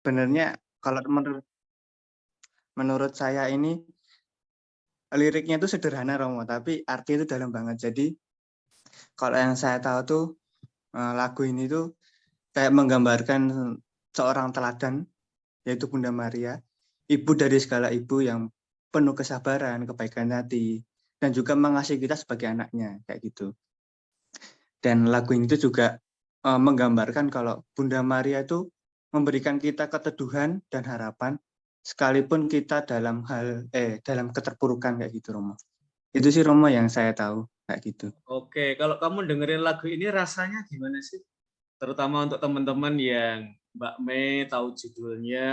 Sebenarnya kalau menurut saya ini liriknya itu sederhana Romo, tapi arti itu dalam banget. Jadi kalau yang saya tahu tuh lagu ini tuh kayak menggambarkan seorang teladan, yaitu Bunda Maria, ibu dari segala ibu yang penuh kesabaran, kebaikan hati, dan juga mengasihi kita sebagai anaknya, kayak gitu. Dan lagu ini tuh juga menggambarkan kalau Bunda Maria itu memberikan kita keteduhan dan harapan, sekalipun kita dalam keterpurukan kayak gitu, Romo. Itu sih Romo yang saya tahu kayak gitu. Oke, kalau kamu dengerin lagu ini rasanya gimana sih? Terutama untuk teman-teman yang Mbak Mei tahu judulnya,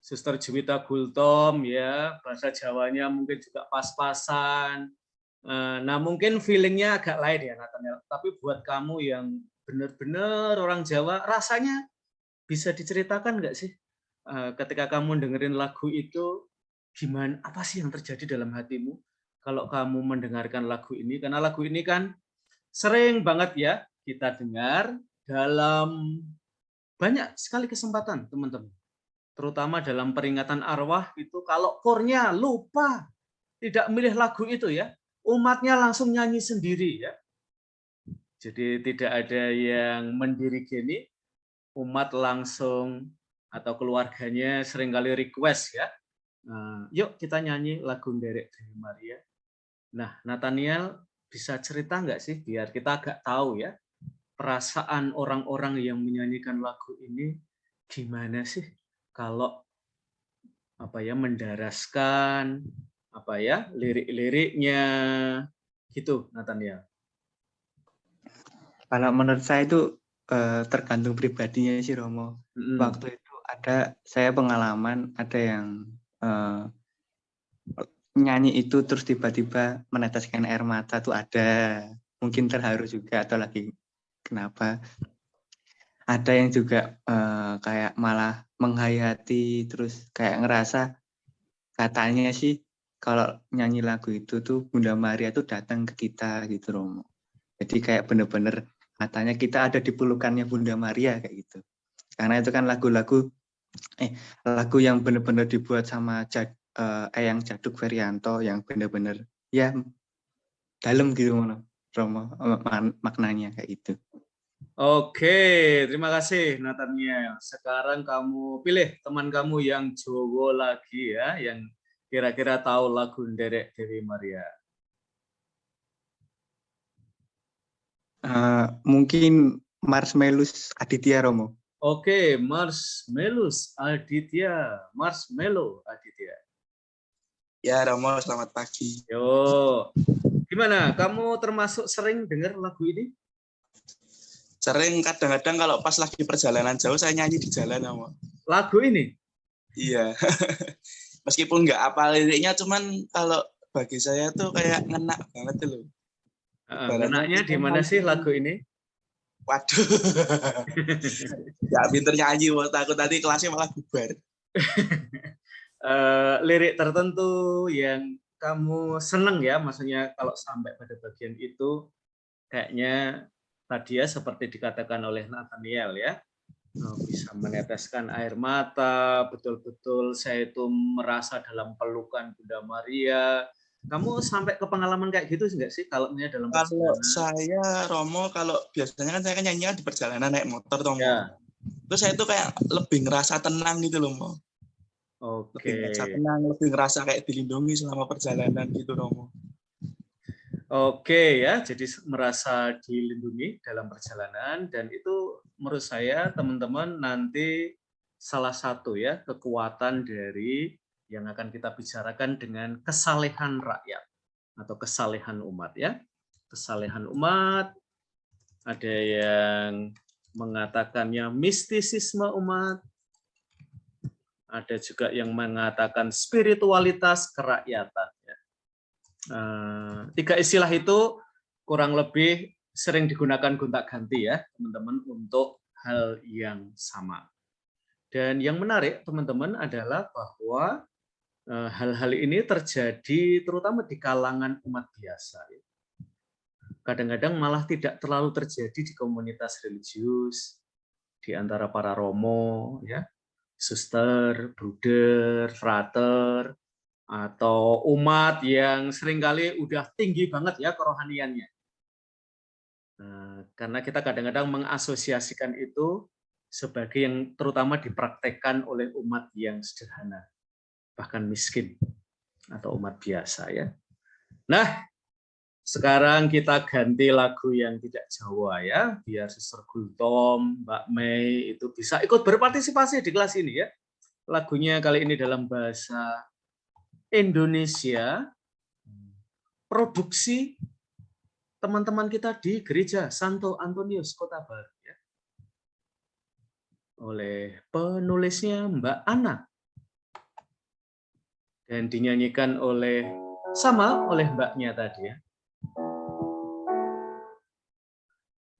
Suster Juwita Gultom ya, bahasa Jawanya mungkin juga pas-pasan. Nah mungkin feelingnya agak lain ya Nathaniel. Tapi buat kamu yang benar-benar orang Jawa, rasanya bisa diceritakan nggak sih ketika kamu dengerin lagu itu, gimana, apa sih yang terjadi dalam hatimu kalau kamu mendengarkan lagu ini? Karena lagu ini kan sering banget ya kita dengar dalam banyak sekali kesempatan teman-teman. Terutama dalam peringatan arwah itu kalau kornya lupa tidak milih lagu itu ya, umatnya langsung nyanyi sendiri ya. Jadi tidak ada yang mendirigeni, umat langsung atau keluarganya seringkali request ya. Yuk kita nyanyi lagu Nderek Dewi Maria. Nah, Nathaniel bisa cerita nggak sih biar kita agak tahu ya perasaan orang-orang yang menyanyikan lagu ini gimana sih kalau mendaraskan lirik-liriknya gitu, Nathaniel. Kalau menurut saya itu tergantung pribadinya sih Romo. Waktu itu saya pengalaman ada yang nyanyi itu terus tiba-tiba meneteskan air mata tuh ada. Mungkin terharu juga atau lagi kenapa. Ada yang juga kayak malah menghayati terus kayak ngerasa katanya sih kalau nyanyi lagu itu tuh Bunda Maria tuh datang ke kita gitu Romo. Jadi kayak bener-bener katanya kita ada di pelukannya Bunda Maria kayak gitu. Karena itu kan lagu yang bener-bener dibuat sama Eyang Jaduk Ferianto yang bener-bener ya dalam gitu Romo maknanya kayak gitu. Oke, terima kasih Nathaniel. Sekarang kamu pilih teman kamu yang Jowo lagi ya, yang kira-kira tahu lagu Nderek Dewi Maria. Mungkin Marshmelus Aditya Romo. Oke, Marshmelus Aditya. Marshmello Aditya. Ya, Romo, selamat pagi. Yo, gimana? Kamu termasuk sering dengar lagu ini? Sering, kadang-kadang kalau pas lagi perjalanan jauh, saya nyanyi di jalan, Romo. Lagu ini? Iya. Meskipun nggak apa liriknya, cuman kalau bagi saya tuh kayak ngena banget tuh loh. Ngenaknya di mana sih lagu ini? Waduh. Ya, pinter nyanyi, takut tadi kelasnya malah bubar. Lirik tertentu yang kamu seneng ya, maksudnya kalau sampai pada bagian itu kayaknya tadi ya seperti dikatakan oleh Nathaniel ya, bisa meneteskan air mata, betul-betul saya itu merasa dalam pelukan Bunda Maria. Kamu sampai ke pengalaman kayak gitu nggak sih kalau dalam Kalau perjalanan? saya, Romo, kalau biasanya kan saya kan nyanyi di perjalanan naik motor, Romo. Ya. Terus saya tuh kayak lebih ngerasa tenang gitu loh, Mo. Oke. Lebih ngerasa tenang, lebih ngerasa kayak dilindungi selama perjalanan gitu, Romo. Oke ya, jadi merasa dilindungi dalam perjalanan dan itu menurut saya teman-teman nanti salah satu ya kekuatan dari yang akan kita bicarakan dengan kesalehan rakyat atau kesalehan umat ya. Kesalehan umat, ada yang mengatakannya mistisisme umat, ada juga yang mengatakan spiritualitas kerakyatan. Tiga istilah itu kurang lebih sering digunakan gonta-ganti ya teman-teman untuk hal yang sama. Dan yang menarik teman-teman adalah bahwa hal-hal ini terjadi terutama di kalangan umat biasa. Kadang-kadang malah tidak terlalu terjadi di komunitas religius, di antara para romo, ya. suster, bruder, frater, atau umat yang seringkali udah tinggi banget ya kerohaniannya. Karena kita kadang-kadang mengasosiasikan itu sebagai yang terutama dipraktekkan oleh umat yang sederhana, bahkan miskin atau umat biasa ya. Nah, sekarang kita ganti lagu yang tidak Jawa ya, biar Sister Gultom, Mbak Mei itu bisa ikut berpartisipasi di kelas ini ya. Lagunya kali ini dalam bahasa Indonesia, produksi teman-teman kita di Gereja Santo Antonius Kota Baru ya. Oleh penulisnya Mbak Ana. Dan dinyanyikan oleh mbaknya tadi ya.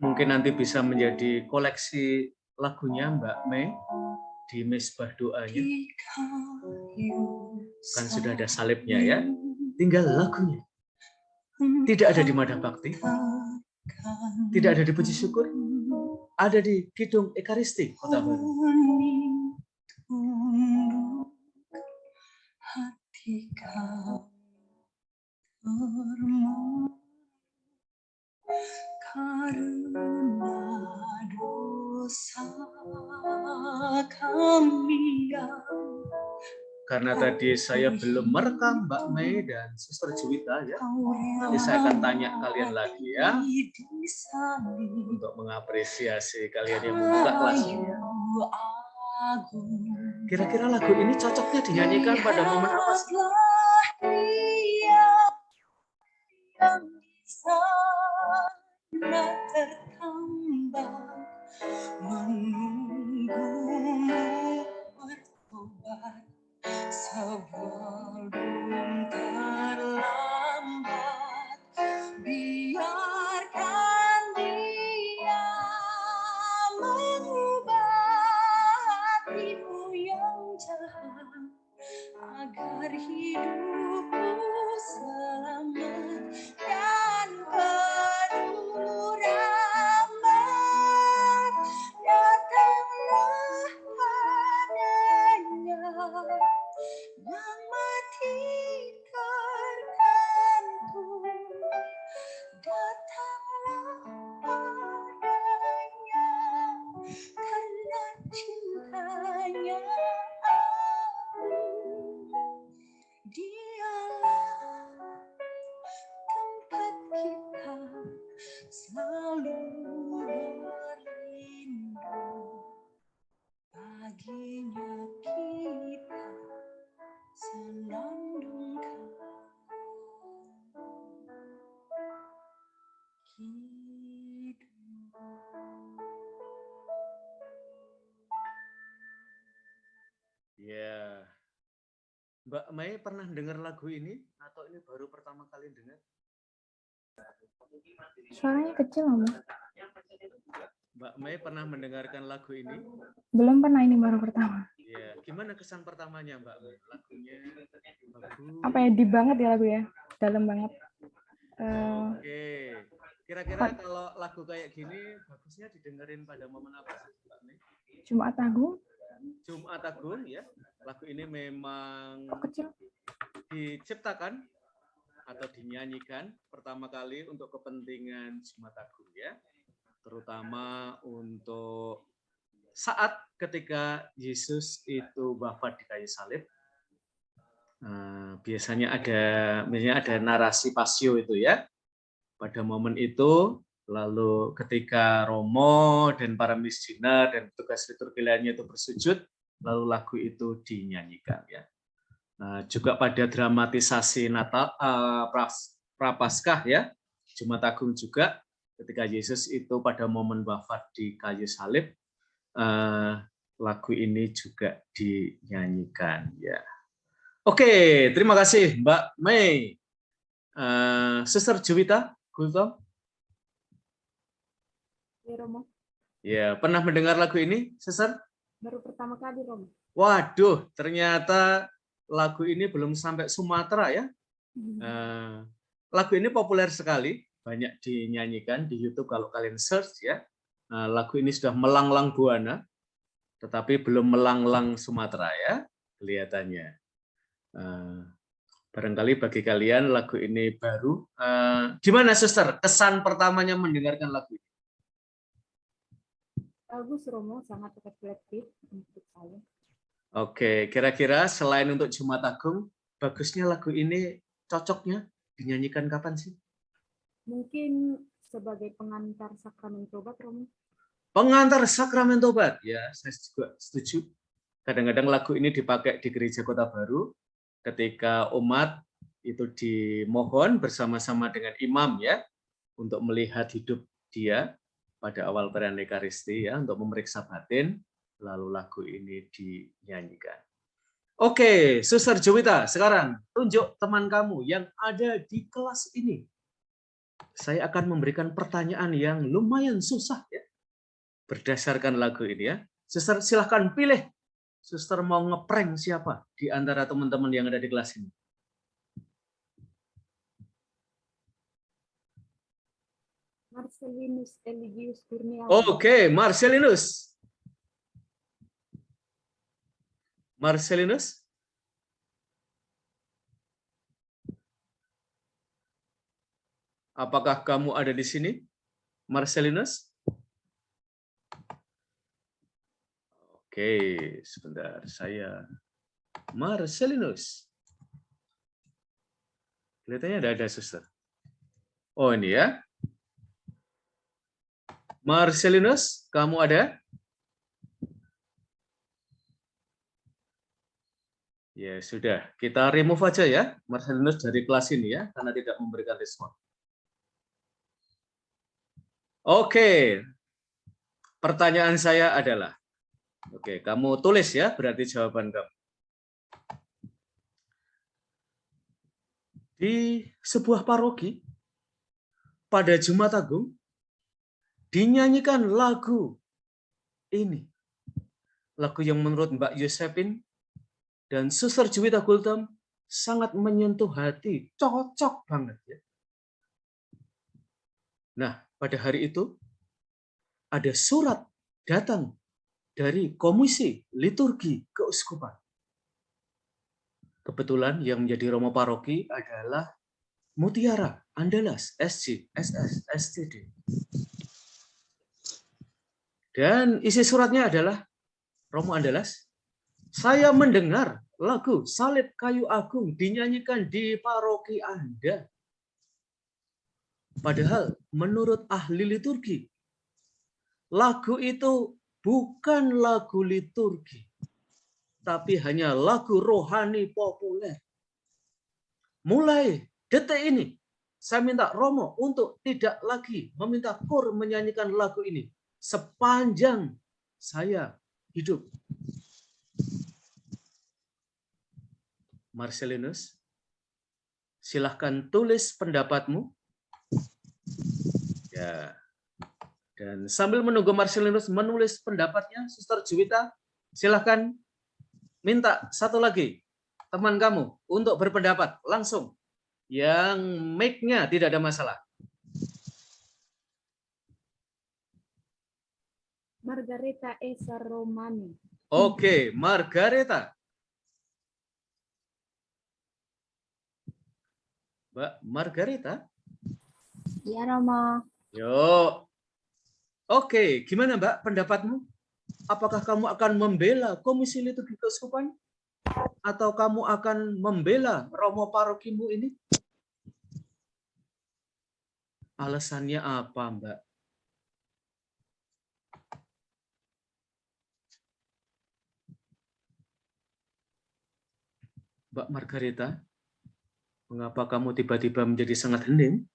Mungkin nanti bisa menjadi koleksi lagunya Mbak Mei di Misbah Doanya. Kan sudah ada salibnya ya. Tinggal lagunya. Tidak ada di Madah Bakti. Tidak ada di Puji Syukur. Ada di Kidung Ekaristi Kota Baru. Hati karena dosa kami. Karena tadi saya belum merekam Mbak Mei dan Suster Juwita ya, jadi saya akan tanya kalian lagi ya, untuk mengapresiasi kalian yang membuka kelas ini. Kira-kira lagu ini cocoknya dinyanyikan pada momen apa sih? Tertambah menunggumu bertobat sebelum terlambat, biarkan Dia mengubah hatimu yang jahat agar hidupmu selamat dan penuh rahmat. Datanglah padanya yang mati tergantung. Datanglah padanya karena cintanya Dialah tempat kita selalu berlindung. Baginya kita senandungkan hidup. Ya, Mbak Mei pernah dengar lagu ini atau ini baru pertama kali dengar? Suaranya kecil, Om. Mbak Mei pernah mendengarkan lagu ini? Belum pernah, ini baru pertama. Ya, gimana kesan pertamanya Mbak Mei? Lagunya bagus. Apa ya, deep banget ya lagu ya, dalam banget. Oke, kira-kira kalau lagu kayak gini bagusnya didengerin pada momen apa sih Mbak Mei? Jumat Agung. Jumat Agung ya. Lagu ini memang kecil diciptakan atau dinyanyikan pertama kali untuk kepentingan Jumat Agung ya. Terutama untuk saat ketika Yesus itu wafat di kayu salib. Biasanya ada narasi pasio itu ya. Pada momen itu, lalu ketika Romo dan para missioner dan petugas liturgi lainnya itu bersujud, lalu lagu itu dinyanyikan ya. Juga pada dramatisasi Natal Prapaskah ya, Jumat Agung juga ketika Yesus itu pada momen wafat di kayu salib, lagu ini juga dinyanyikan ya. Oke, terima kasih Mbak Mei. Sister Juwita Gultom. Ya, Romo. Ya, pernah mendengar lagu ini, Sister? Baru pertama kali, Romo. Waduh, ternyata lagu ini belum sampai Sumatera ya. Lagu ini populer sekali, banyak dinyanyikan di YouTube kalau kalian search ya. Lagu ini sudah melanglang buana tetapi belum melanglang Sumatera ya kelihatannya. Barangkali bagi kalian lagu ini baru. Gimana Suster, kesan pertamanya mendengarkan lagu ini? Bagus Romo, sangat reflektif untuk saya. Oke, kira-kira selain untuk Jumat Agung, bagusnya lagu ini cocoknya dinyanyikan kapan sih? Mungkin sebagai pengantar sakramen tobat Romo. Pengantar sakramen tobat, ya saya juga setuju. Kadang-kadang lagu ini dipakai di gereja Kota Baru ketika umat itu dimohon bersama-sama dengan imam ya untuk melihat hidup dia pada awal perayaan Ekaristi ya untuk memeriksa batin, lalu lagu ini dinyanyikan. Oke, Suster Juwita, sekarang tunjuk teman kamu yang ada di kelas ini. Saya akan memberikan pertanyaan yang lumayan susah ya berdasarkan lagu ini ya. Suster silahkan pilih. Suster mau ngeprank siapa di antara teman-teman yang ada di kelas ini? Marcelinus Eligius Kurniawan. Oke, Marcelinus. Marcelinus? Apakah kamu ada di sini? Marcelinus? Oke, sebentar. Saya Marcelinus. Kelihatannya ada suster. Oh, ini ya. Marcelinus, kamu ada? Ya, sudah. Kita remove aja ya, Marcelinus dari kelas ini ya, karena tidak memberikan respon. Oke. Pertanyaan saya adalah, oke, kamu tulis ya, berarti jawaban kamu. Di sebuah paroki, pada Jumat Agung, dinyanyikan lagu ini. Lagu yang menurut Mbak Yosepin dan Suster Juwita Gultom sangat menyentuh hati, cocok banget ya. Nah, pada hari itu ada surat datang dari Komisi Liturgi Keuskupan. Kebetulan yang menjadi Romo Paroki adalah Mutiara Andalas SC SS STD. Dan isi suratnya adalah, Romo Andalas, saya mendengar lagu Salib Kayu Agung dinyanyikan di paroki Anda. Padahal menurut ahli liturgi, lagu itu bukan lagu liturgi, tapi hanya lagu rohani populer. Mulai detik ini, saya minta Romo untuk tidak lagi meminta KUR menyanyikan lagu ini sepanjang saya hidup. Marcelinus, silahkan tulis pendapatmu. Ya. Dan sambil menunggu Marcelinus menulis pendapatnya, Suster Juwita, silahkan minta satu lagi teman kamu untuk berpendapat langsung. Yang mic-nya tidak ada masalah. Margareta Esa Romani. Oke, Margareta. Mbak Margareta? Iya Romo. Yuk. Oke, gimana Mbak pendapatmu? Apakah kamu akan membela Komisi Liturgi Keuskupan? Atau kamu akan membela Romo Parokimu ini? Alasannya apa, Mbak? Mbak Margareta, mengapa kamu tiba-tiba menjadi sangat hening?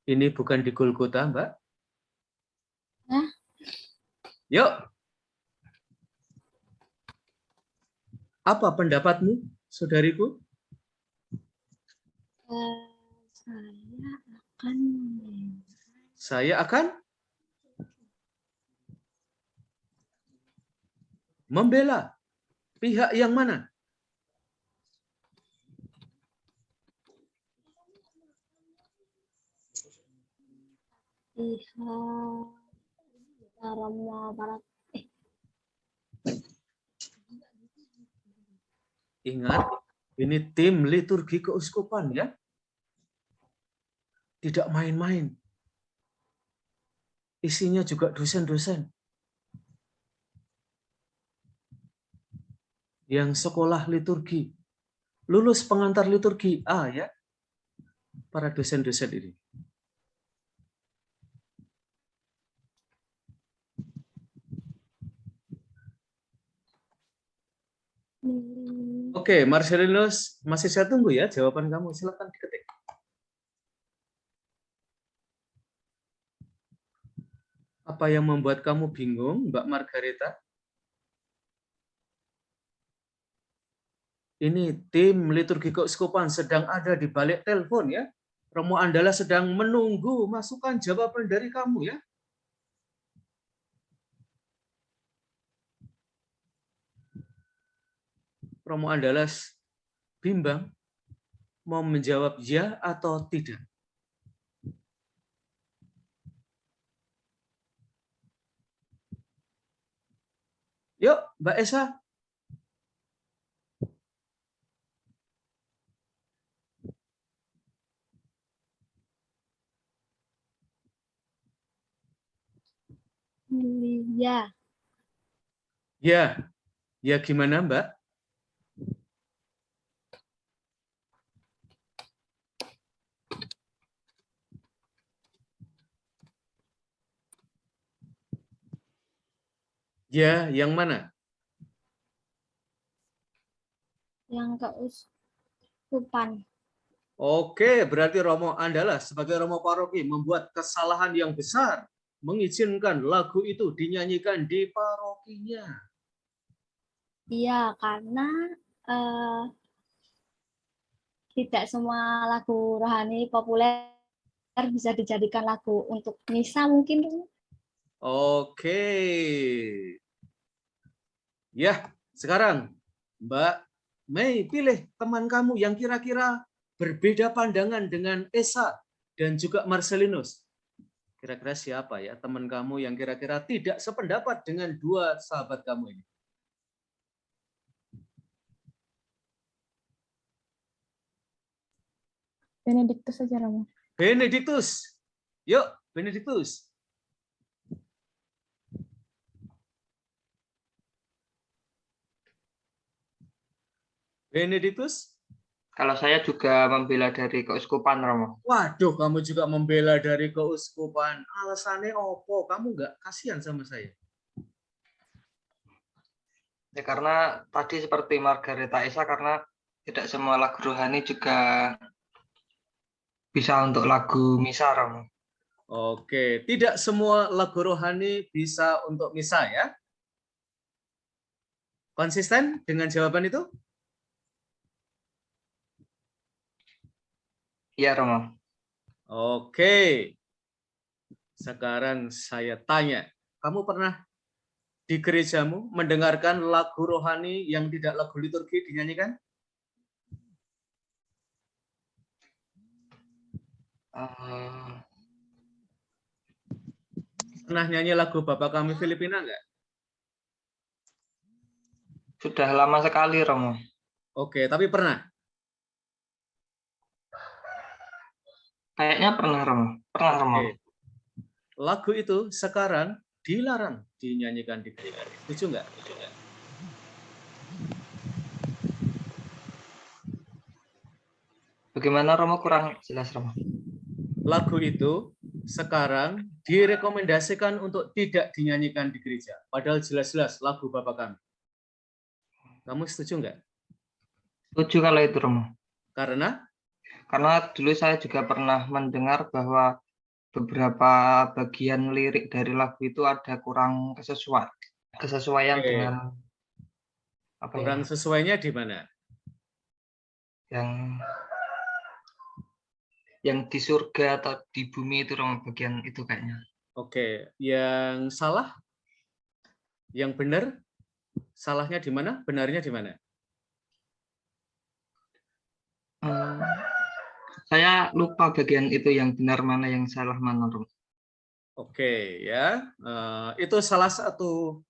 Ini bukan di Golgota, Mbak. Hah? Yuk. Apa pendapatmu, saudariku? Saya akan membela pihak yang mana? Pihak Romo Paroki. Ingat, ini tim liturgi keuskupan ya. Tidak main-main. Isinya juga dosen-dosen yang sekolah liturgi, lulus pengantar liturgi A ya, para dosen-dosen ini. Oke, Marcelinus, masih saya tunggu ya jawaban kamu. Silakan diketik. Apa yang membuat kamu bingung, Mbak Margareta? Ini tim liturgi keuskupan sedang ada di balik telepon ya. Romo Andala sedang menunggu masukan jawaban dari kamu ya. Romo Andalas bimbang mau menjawab ya atau tidak. Yuk, Mbak Esa. Ya. Ya gimana Mbak? Ya, yang mana? Yang keuskupan. Oke, berarti Romo Andalas sebagai Romo Paroki membuat kesalahan yang besar mengizinkan lagu itu dinyanyikan di parokinya. Iya, karena tidak semua lagu rohani populer bisa dijadikan lagu untuk misa mungkin. Oke. Ya, sekarang Mbak Mei pilih teman kamu yang kira-kira berbeda pandangan dengan Esa dan juga Marcelinus. Kira-kira siapa ya teman kamu yang kira-kira tidak sependapat dengan dua sahabat kamu ini? Benediktus saja, Romo. Benediktus. Yuk, Benediktus. Benediktus? Kalau saya juga membela dari keuskupan, Romo. Waduh, kamu juga membela dari keuskupan. Alasannya opo? Kamu nggak kasihan sama saya? Ya, karena tadi seperti Margareta Esa, karena tidak semua lagu rohani juga bisa untuk lagu misa, Romo. Oke, tidak semua lagu rohani bisa untuk misa ya? Konsisten dengan jawaban itu? Iya, Romo. Oke. Sekarang saya tanya, kamu pernah di gerejamu mendengarkan lagu rohani yang tidak lagu liturgi dinyanyikan? Pernah nyanyi lagu Bapak Kami Filipina enggak? Sudah lama sekali, Romo. Oke, tapi pernah? Kayaknya pernah, Romo. Pernah, Romo. Oke. Lagu itu sekarang dilarang dinyanyikan di gereja. Setuju enggak? Bagaimana, Romo? Kurang jelas, Romo. Lagu itu sekarang direkomendasikan untuk tidak dinyanyikan di gereja. Padahal jelas-jelas lagu Bapak Kami. Kamu setuju enggak? Setuju kalau itu, Romo. Karena? Karena dulu saya juga pernah mendengar bahwa beberapa bagian lirik dari lagu itu ada kurang kesesuaian dengan apa kurang ya? Sesuainya di mana? Yang di surga atau di bumi itu, Romo, bagian itu kayaknya. Oke, yang salah? Yang benar? Salahnya di mana? Benarnya di mana? Saya lupa bagian itu yang benar mana, yang salah mana, Romo. Oke, ya. Itu salah satu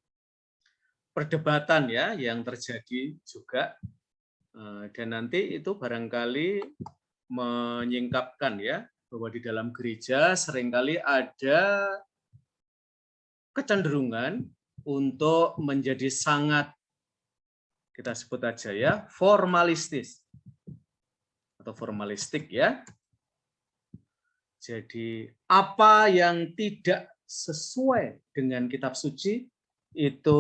perdebatan ya yang terjadi juga Dan nanti itu barangkali menyingkapkan ya, bahwa di dalam gereja seringkali ada kecenderungan untuk menjadi sangat, kita sebut aja ya, formalistis atau formalistik ya. Jadi apa yang tidak sesuai dengan kitab suci itu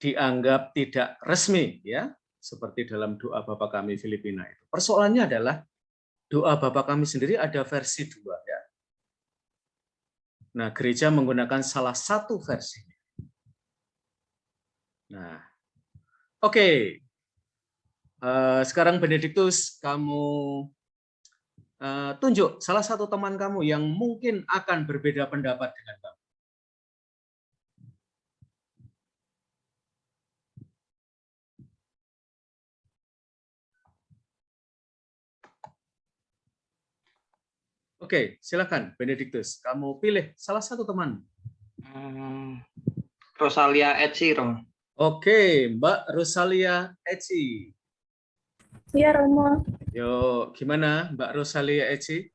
dianggap tidak resmi ya, seperti dalam doa Bapa Kami Filipina itu. Persoalannya adalah doa Bapa Kami sendiri ada versi 2 ya. Nah, gereja menggunakan salah satu versinya. Nah, oke. Sekarang Benediktus, kamu tunjuk salah satu teman kamu yang mungkin akan berbeda pendapat dengan kamu. Oke, silakan Benediktus, kamu pilih salah satu teman. Rosalia Eci, Romo. Oke, Mbak Rosalia Eci. Iya, Romo. Yuk, gimana Mbak Rosalia Eci?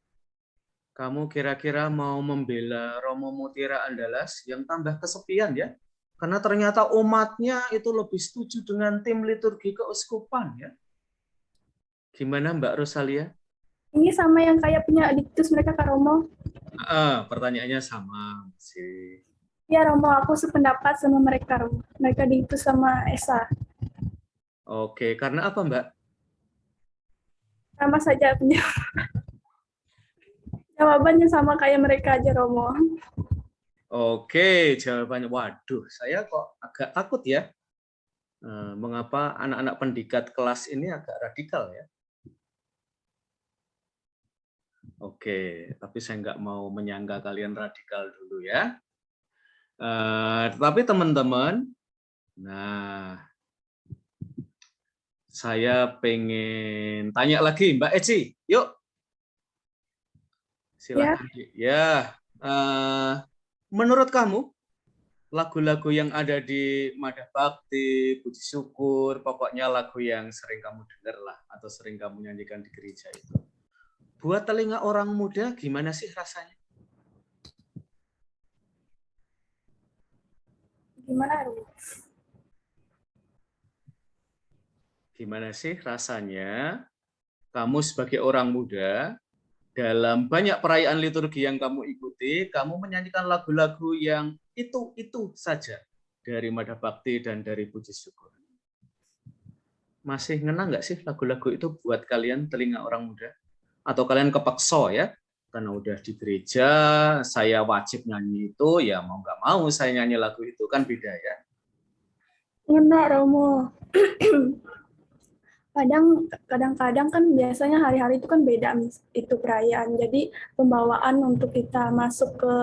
Kamu kira-kira mau membela Romo Mutiara Andalas yang tambah kesepian ya? Karena ternyata umatnya itu lebih setuju dengan tim liturgi keuskupan ya. Gimana Mbak Rosalia? Ini sama yang kayak punya diktus mereka, Kak Romo. Pertanyaannya sama sih. Iya, Romo, aku sependapat sama mereka, Romo. Mereka diktus sama Esa. Oke, karena apa Mbak? Sama saja punya. Jawabannya sama kayak mereka aja, Romo. Oke, jawabannya. Waduh, saya kok agak takut ya. Mengapa anak-anak pendidikan kelas ini agak radikal ya? Oke, tapi saya nggak mau menyangka kalian radikal dulu ya. Tapi teman-teman, nah, saya pengen tanya lagi Mbak Eci, yuk. Silakan. Ya, menurut kamu lagu-lagu yang ada di Madah Bakti, Puji Syukur, pokoknya lagu yang sering kamu dengar lah atau sering kamu nyanyikan di gereja itu, buat telinga orang muda gimana sih rasanya? Gimana, Romo? Gimana sih rasanya kamu sebagai orang muda dalam banyak perayaan liturgi yang kamu ikuti, kamu menyanyikan lagu-lagu yang itu saja dari Madah Bakti dan dari Puji Syukur. Masih ngena nggak sih lagu-lagu itu buat kalian telinga orang muda? Atau kalian kepeksa ya? Karena udah di gereja, saya wajib nyanyi itu, ya mau nggak mau saya nyanyi lagu itu, kan beda ya? Ngena, Romo. Kadang-kadang kan biasanya hari-hari itu kan beda itu perayaan. Jadi pembawaan untuk kita masuk ke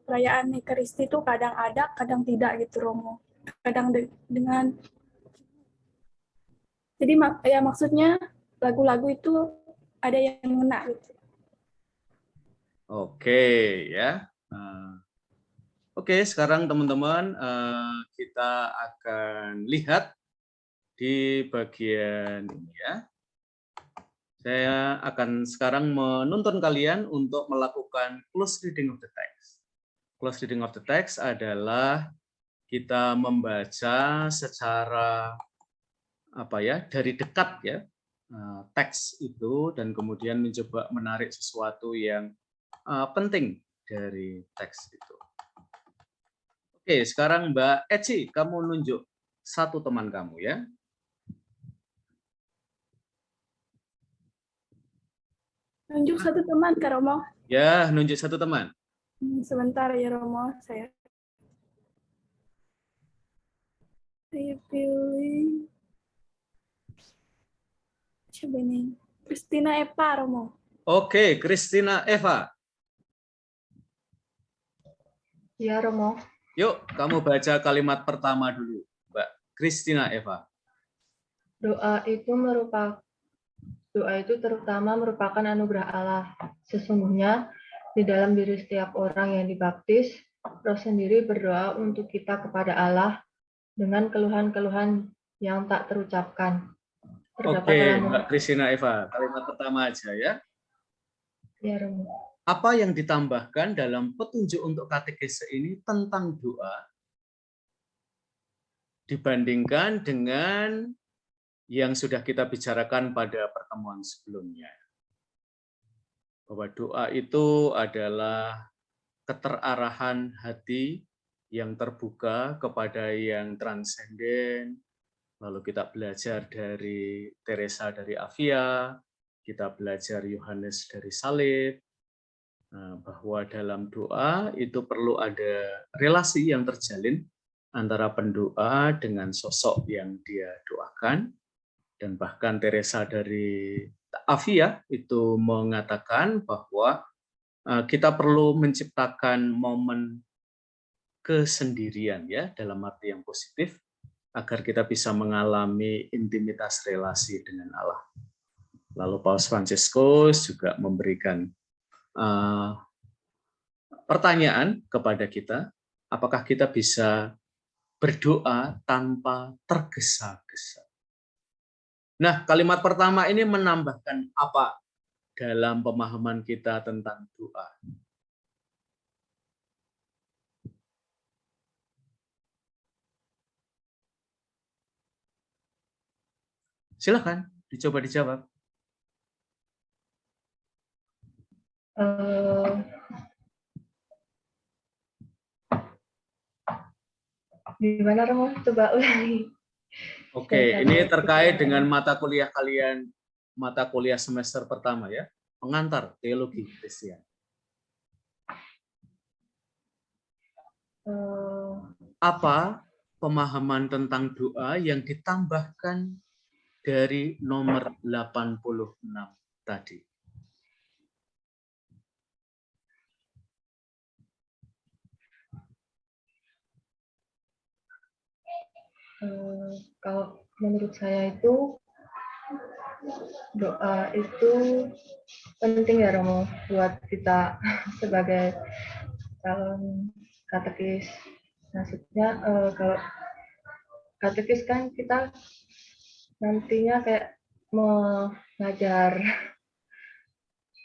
perayaan Ekaristi itu kadang ada, kadang tidak gitu, Romo. Kadang dengan jadi ya maksudnya lagu-lagu itu ada yang ngena gitu. Oke ya. Oke, sekarang teman-teman kita akan lihat di bagian ini ya. Saya akan sekarang menuntun kalian untuk melakukan close reading of the text. Close reading of the text adalah kita membaca secara dari dekat ya teks itu dan kemudian mencoba menarik sesuatu yang penting dari teks itu. Oke, sekarang Mbak Eci, kamu nunjuk satu teman kamu ya. Nunjuk satu teman, Kak Romo. Ya, nunjuk satu teman. Sebentar ya, Romo. Saya pilih. Coba ini. Christina Eva, Romo. Oke, Christina Eva. Ya, Romo. Yuk, kamu baca kalimat pertama dulu, Mbak Christina Eva. Doa itu terutama merupakan anugerah Allah. Sesungguhnya di dalam diri setiap orang yang dibaptis, Roh sendiri berdoa untuk kita kepada Allah dengan keluhan-keluhan yang tak terucapkan. Terdapat Oke, dalam Mbak Christina Eva, kalimat pertama aja ya. ya Romo. Apa yang ditambahkan dalam petunjuk untuk katekese ini tentang doa dibandingkan dengan yang sudah kita bicarakan pada pertemuan sebelumnya? Bahwa doa itu adalah keterarahan hati yang terbuka kepada yang transenden. Lalu kita belajar dari Teresa dari Avia, kita belajar Yohanes dari Salib, bahwa dalam doa itu perlu ada relasi yang terjalin antara pendoa dengan sosok yang dia doakan. Dan bahkan Teresa dari Avia itu mengatakan bahwa kita perlu menciptakan momen kesendirian ya dalam arti yang positif agar kita bisa mengalami intimitas relasi dengan Allah. Lalu Paus Fransiskus juga memberikan pertanyaan kepada kita, apakah kita bisa berdoa tanpa tergesa-gesa? Nah, kalimat pertama ini menambahkan apa dalam pemahaman kita tentang doa? Silakan, dicoba dijawab. Gimana Romo? Coba ulangi. Oke, ini terkait dengan mata kuliah kalian, mata kuliah semester pertama ya, pengantar teologi Kristen. Apa pemahaman tentang doa yang ditambahkan dari nomor 86 tadi? Kalau menurut saya itu doa itu penting ya Romo buat kita sebagai calon katekis. Maksudnya kalau katekis kan kita nantinya kayak mengajar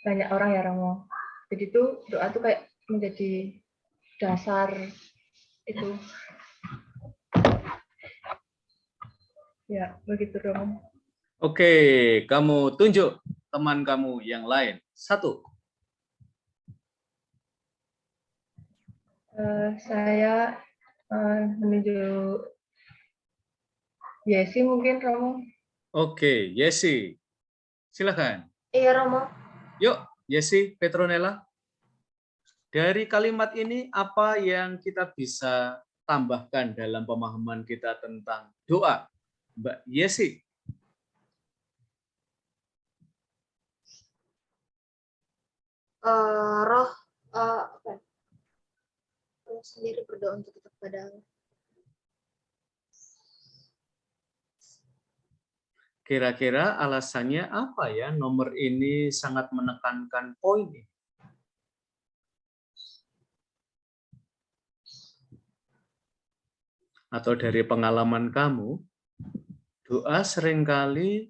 banyak orang ya Romo. Jadi itu doa tuh kayak menjadi dasar itu. Ya, begitu Romo. Oke, kamu tunjuk teman kamu yang lain. 1. Saya menuju Yesi mungkin Romo. Oke, Yesi. Silakan. Iya Romo. Yuk, Yesi, Petronella. Dari kalimat ini apa yang kita bisa tambahkan dalam pemahaman kita tentang doa? Mbak Yesi. Roh sendiri berdoa untuk kita kepada Allah. Kira-kira alasannya apa ya nomor ini sangat menekankan poin ini? Atau dari pengalaman kamu, doa seringkali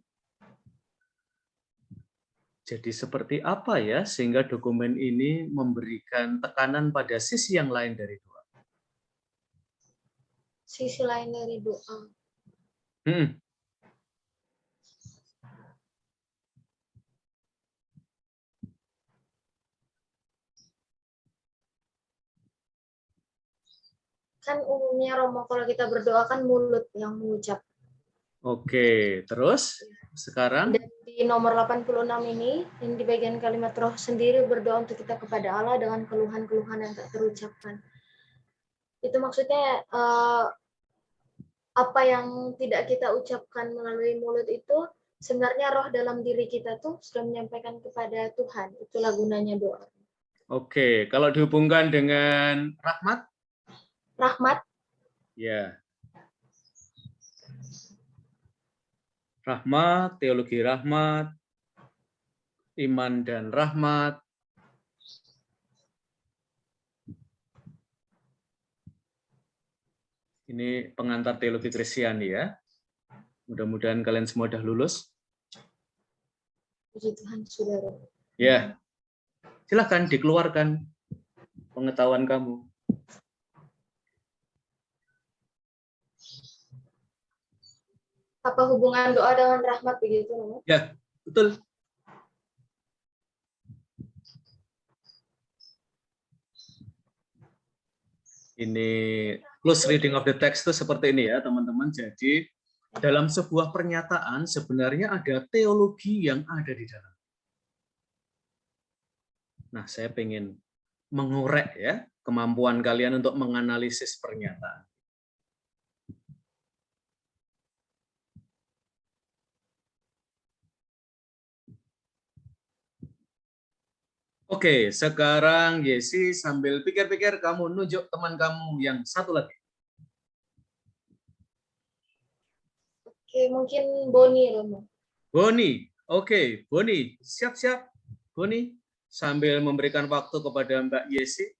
jadi seperti apa ya sehingga dokumen ini memberikan tekanan pada sisi yang lain dari doa? Sisi lain dari doa. Kan umumnya Romo kalau kita berdoa kan mulut yang mengucap. Oke, terus sekarang? Dan di nomor 86 ini, yang di bagian kalimat roh sendiri berdoa untuk kita kepada Allah dengan keluhan-keluhan yang tak terucapkan. Itu maksudnya apa yang tidak kita ucapkan melalui mulut itu sebenarnya roh dalam diri kita tuh sudah menyampaikan kepada Tuhan. Itulah gunanya doa. Oke, kalau dihubungkan dengan rahmat? Rahmat? Ya. Rahmat, teologi rahmat, iman dan rahmat. Ini pengantar teologi Kristiani ya. Mudah-mudahan kalian semua sudah lulus. Puji Tuhan, saudara. Ya, silakan dikeluarkan pengetahuan kamu. Apa hubungan doa dengan rahmat begitu, Romo? Ya, betul. Ini close reading of the text itu seperti ini ya, teman-teman. Jadi, dalam sebuah pernyataan sebenarnya ada teologi yang ada di dalam. Nah, saya pengen mengorek ya kemampuan kalian untuk menganalisis pernyataan. Oke, sekarang Yesi sambil pikir-pikir kamu nunjuk teman kamu yang satu lagi. Oke, mungkin Boni, Romo. Boni, oke, Boni, siap-siap. Boni, sambil memberikan waktu kepada Mbak Yesi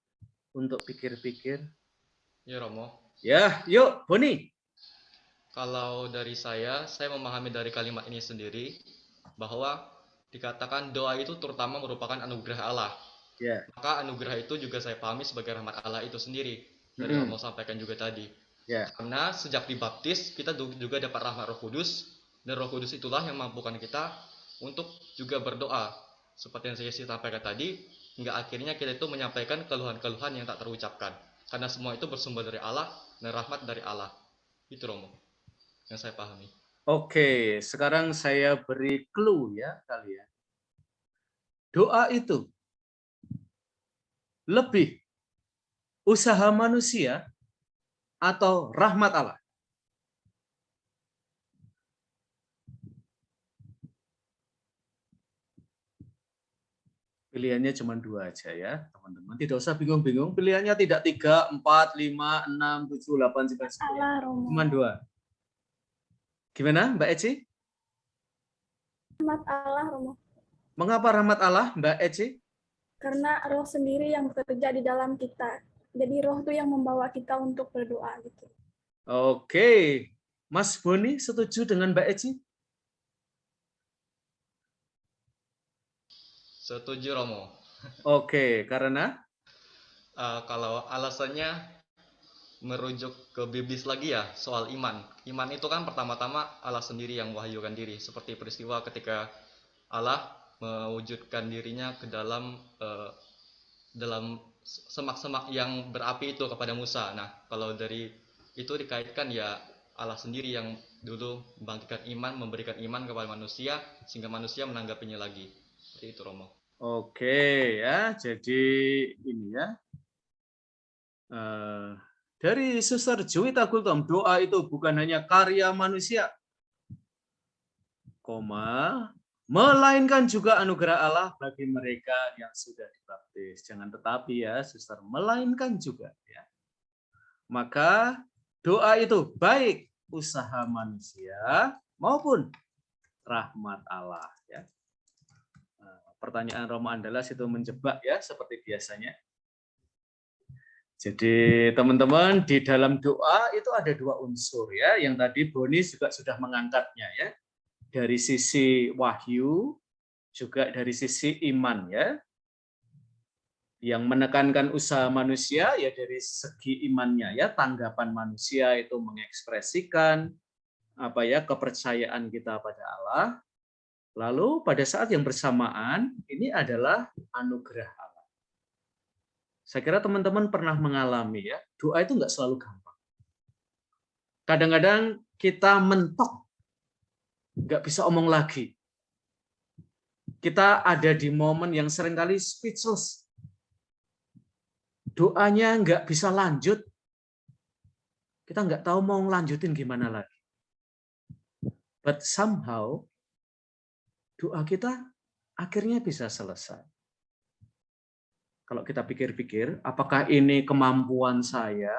untuk pikir-pikir. Ya Romo, Ya, yuk Boni. kalau dari saya memahami dari kalimat ini sendiri bahwa dikatakan doa itu terutama merupakan anugerah Allah. Ya. Maka anugerah itu juga saya pahami sebagai rahmat Allah itu sendiri. Dari Romo sampaikan juga tadi. Ya. Karena sejak dibaptis kita juga dapat rahmat Roh Kudus, dan Roh Kudus itulah yang mampukan kita untuk juga berdoa. Seperti yang saya sampaikan tadi, hingga akhirnya kita itu menyampaikan keluhan-keluhan yang tak terucapkan. Karena semua itu bersumber dari Allah dan rahmat dari Allah. Itu Romo yang saya pahami. Oke, sekarang saya beri clue ya kalian. Doa itu lebih usaha manusia atau rahmat Allah? Pilihannya cuma 2 aja ya, teman-teman. Tidak usah bingung-bingung. Pilihannya tidak 3, 4, 5, 6, 7, 8, 9, 10. Cuma 2. Gimana, Mbak Eci? Rahmat Allah, Romo. Mengapa rahmat Allah, Mbak Eci? Karena roh sendiri yang bekerja di dalam kita. Jadi roh itu yang membawa kita untuk berdoa gitu. Oke. Mas Boni setuju dengan Mbak Eci? Setuju Romo. Oke, karena? Kalau alasannya merujuk ke biblis lagi ya, soal iman. Iman itu kan pertama-tama Allah sendiri yang wahyukan diri. Seperti peristiwa ketika Allah mewujudkan dirinya ke dalam semak-semak yang berapi itu kepada Musa. Nah, kalau dari itu dikaitkan ya Allah sendiri yang dulu membangkitkan iman, memberikan iman kepada manusia, sehingga manusia menanggapinya lagi. Seperti itu Romo. Oke ya, jadi ini ya. Dari Suster Juwita Gultom, doa itu bukan hanya karya manusia, melainkan juga anugerah Allah bagi mereka yang sudah dibaptis. Jangan tetapi ya, Suster, melainkan juga ya. Maka doa itu baik usaha manusia maupun rahmat Allah ya. Pertanyaan Romo Andalas itu menjebak ya, seperti biasanya. Jadi teman-teman, di dalam doa itu ada 2 unsur ya, yang tadi Boni juga sudah mengangkatnya ya. Dari sisi wahyu, juga dari sisi iman ya. Yang menekankan usaha manusia ya dari segi imannya ya, tanggapan manusia itu mengekspresikan apa ya, kepercayaan kita pada Allah. Lalu pada saat yang bersamaan ini adalah anugerah Allah. Saya kira teman-teman pernah mengalami ya, doa itu nggak selalu gampang. Kadang-kadang kita mentok, nggak bisa omong lagi. Kita ada di momen yang seringkali speechless. Doanya nggak bisa lanjut. Kita nggak tahu mau lanjutin gimana lagi. But somehow, doa kita akhirnya bisa selesai. Kalau kita pikir-pikir, apakah ini kemampuan saya,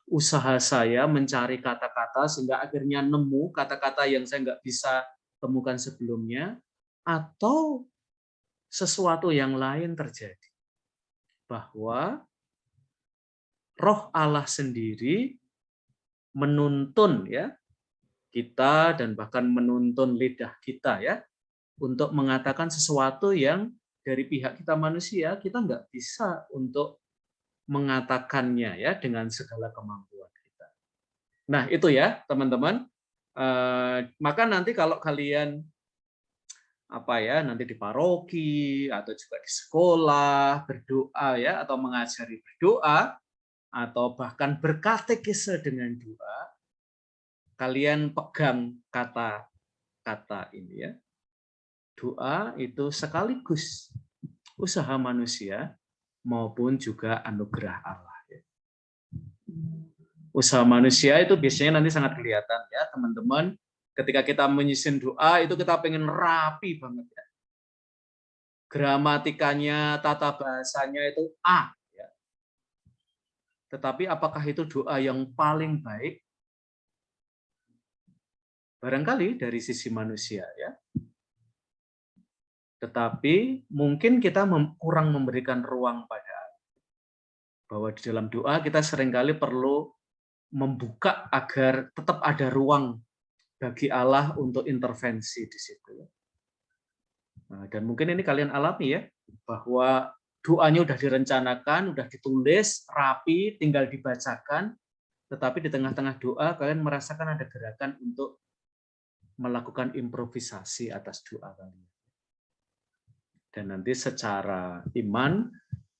usaha saya mencari kata-kata sehingga akhirnya nemu kata-kata yang saya nggak bisa temukan sebelumnya, atau sesuatu yang lain terjadi? Bahwa Roh Allah sendiri menuntun ya kita dan bahkan menuntun lidah kita ya untuk mengatakan sesuatu yang dari pihak kita manusia, kita nggak bisa untuk mengatakannya ya dengan segala kemampuan kita. Nah itu ya teman-teman. Maka nanti kalau kalian nanti di paroki atau juga di sekolah berdoa ya atau mengajari berdoa atau bahkan berkatekese dengan doa, kalian pegang kata-kata ini ya. Doa itu sekaligus usaha manusia maupun juga anugerah Allah. Usaha manusia itu biasanya nanti sangat kelihatan ya teman-teman. Ketika kita menyusun doa itu kita pengen rapi banget ya. Gramatikanya, tata bahasanya itu A. Ya. Tetapi apakah itu doa yang paling baik? Barangkali dari sisi manusia ya. Tetapi mungkin kita kurang memberikan ruang pada bahwa di dalam doa kita seringkali perlu membuka agar tetap ada ruang bagi Allah untuk intervensi di situ. Nah, dan mungkin ini kalian alami ya, bahwa doanya udah direncanakan, udah ditulis, rapi, tinggal dibacakan, tetapi di tengah-tengah doa kalian merasakan ada gerakan untuk melakukan improvisasi atas doa kalian. Dan nanti secara iman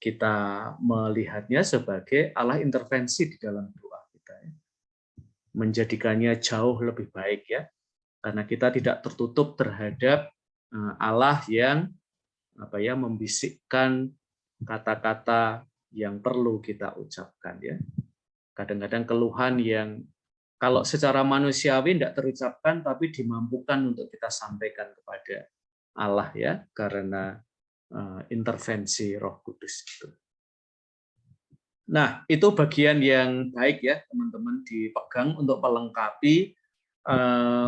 kita melihatnya sebagai Allah intervensi di dalam doa kita. Menjadikannya jauh lebih baik ya, karena kita tidak tertutup terhadap Allah yang membisikkan kata-kata yang perlu kita ucapkan ya. Kadang-kadang keluhan yang kalau secara manusiawi tidak terucapkan tapi dimampukan untuk kita sampaikan kepada Allah ya, karena intervensi Roh Kudus itu. Nah, itu bagian yang baik ya, teman-teman dipegang untuk melengkapi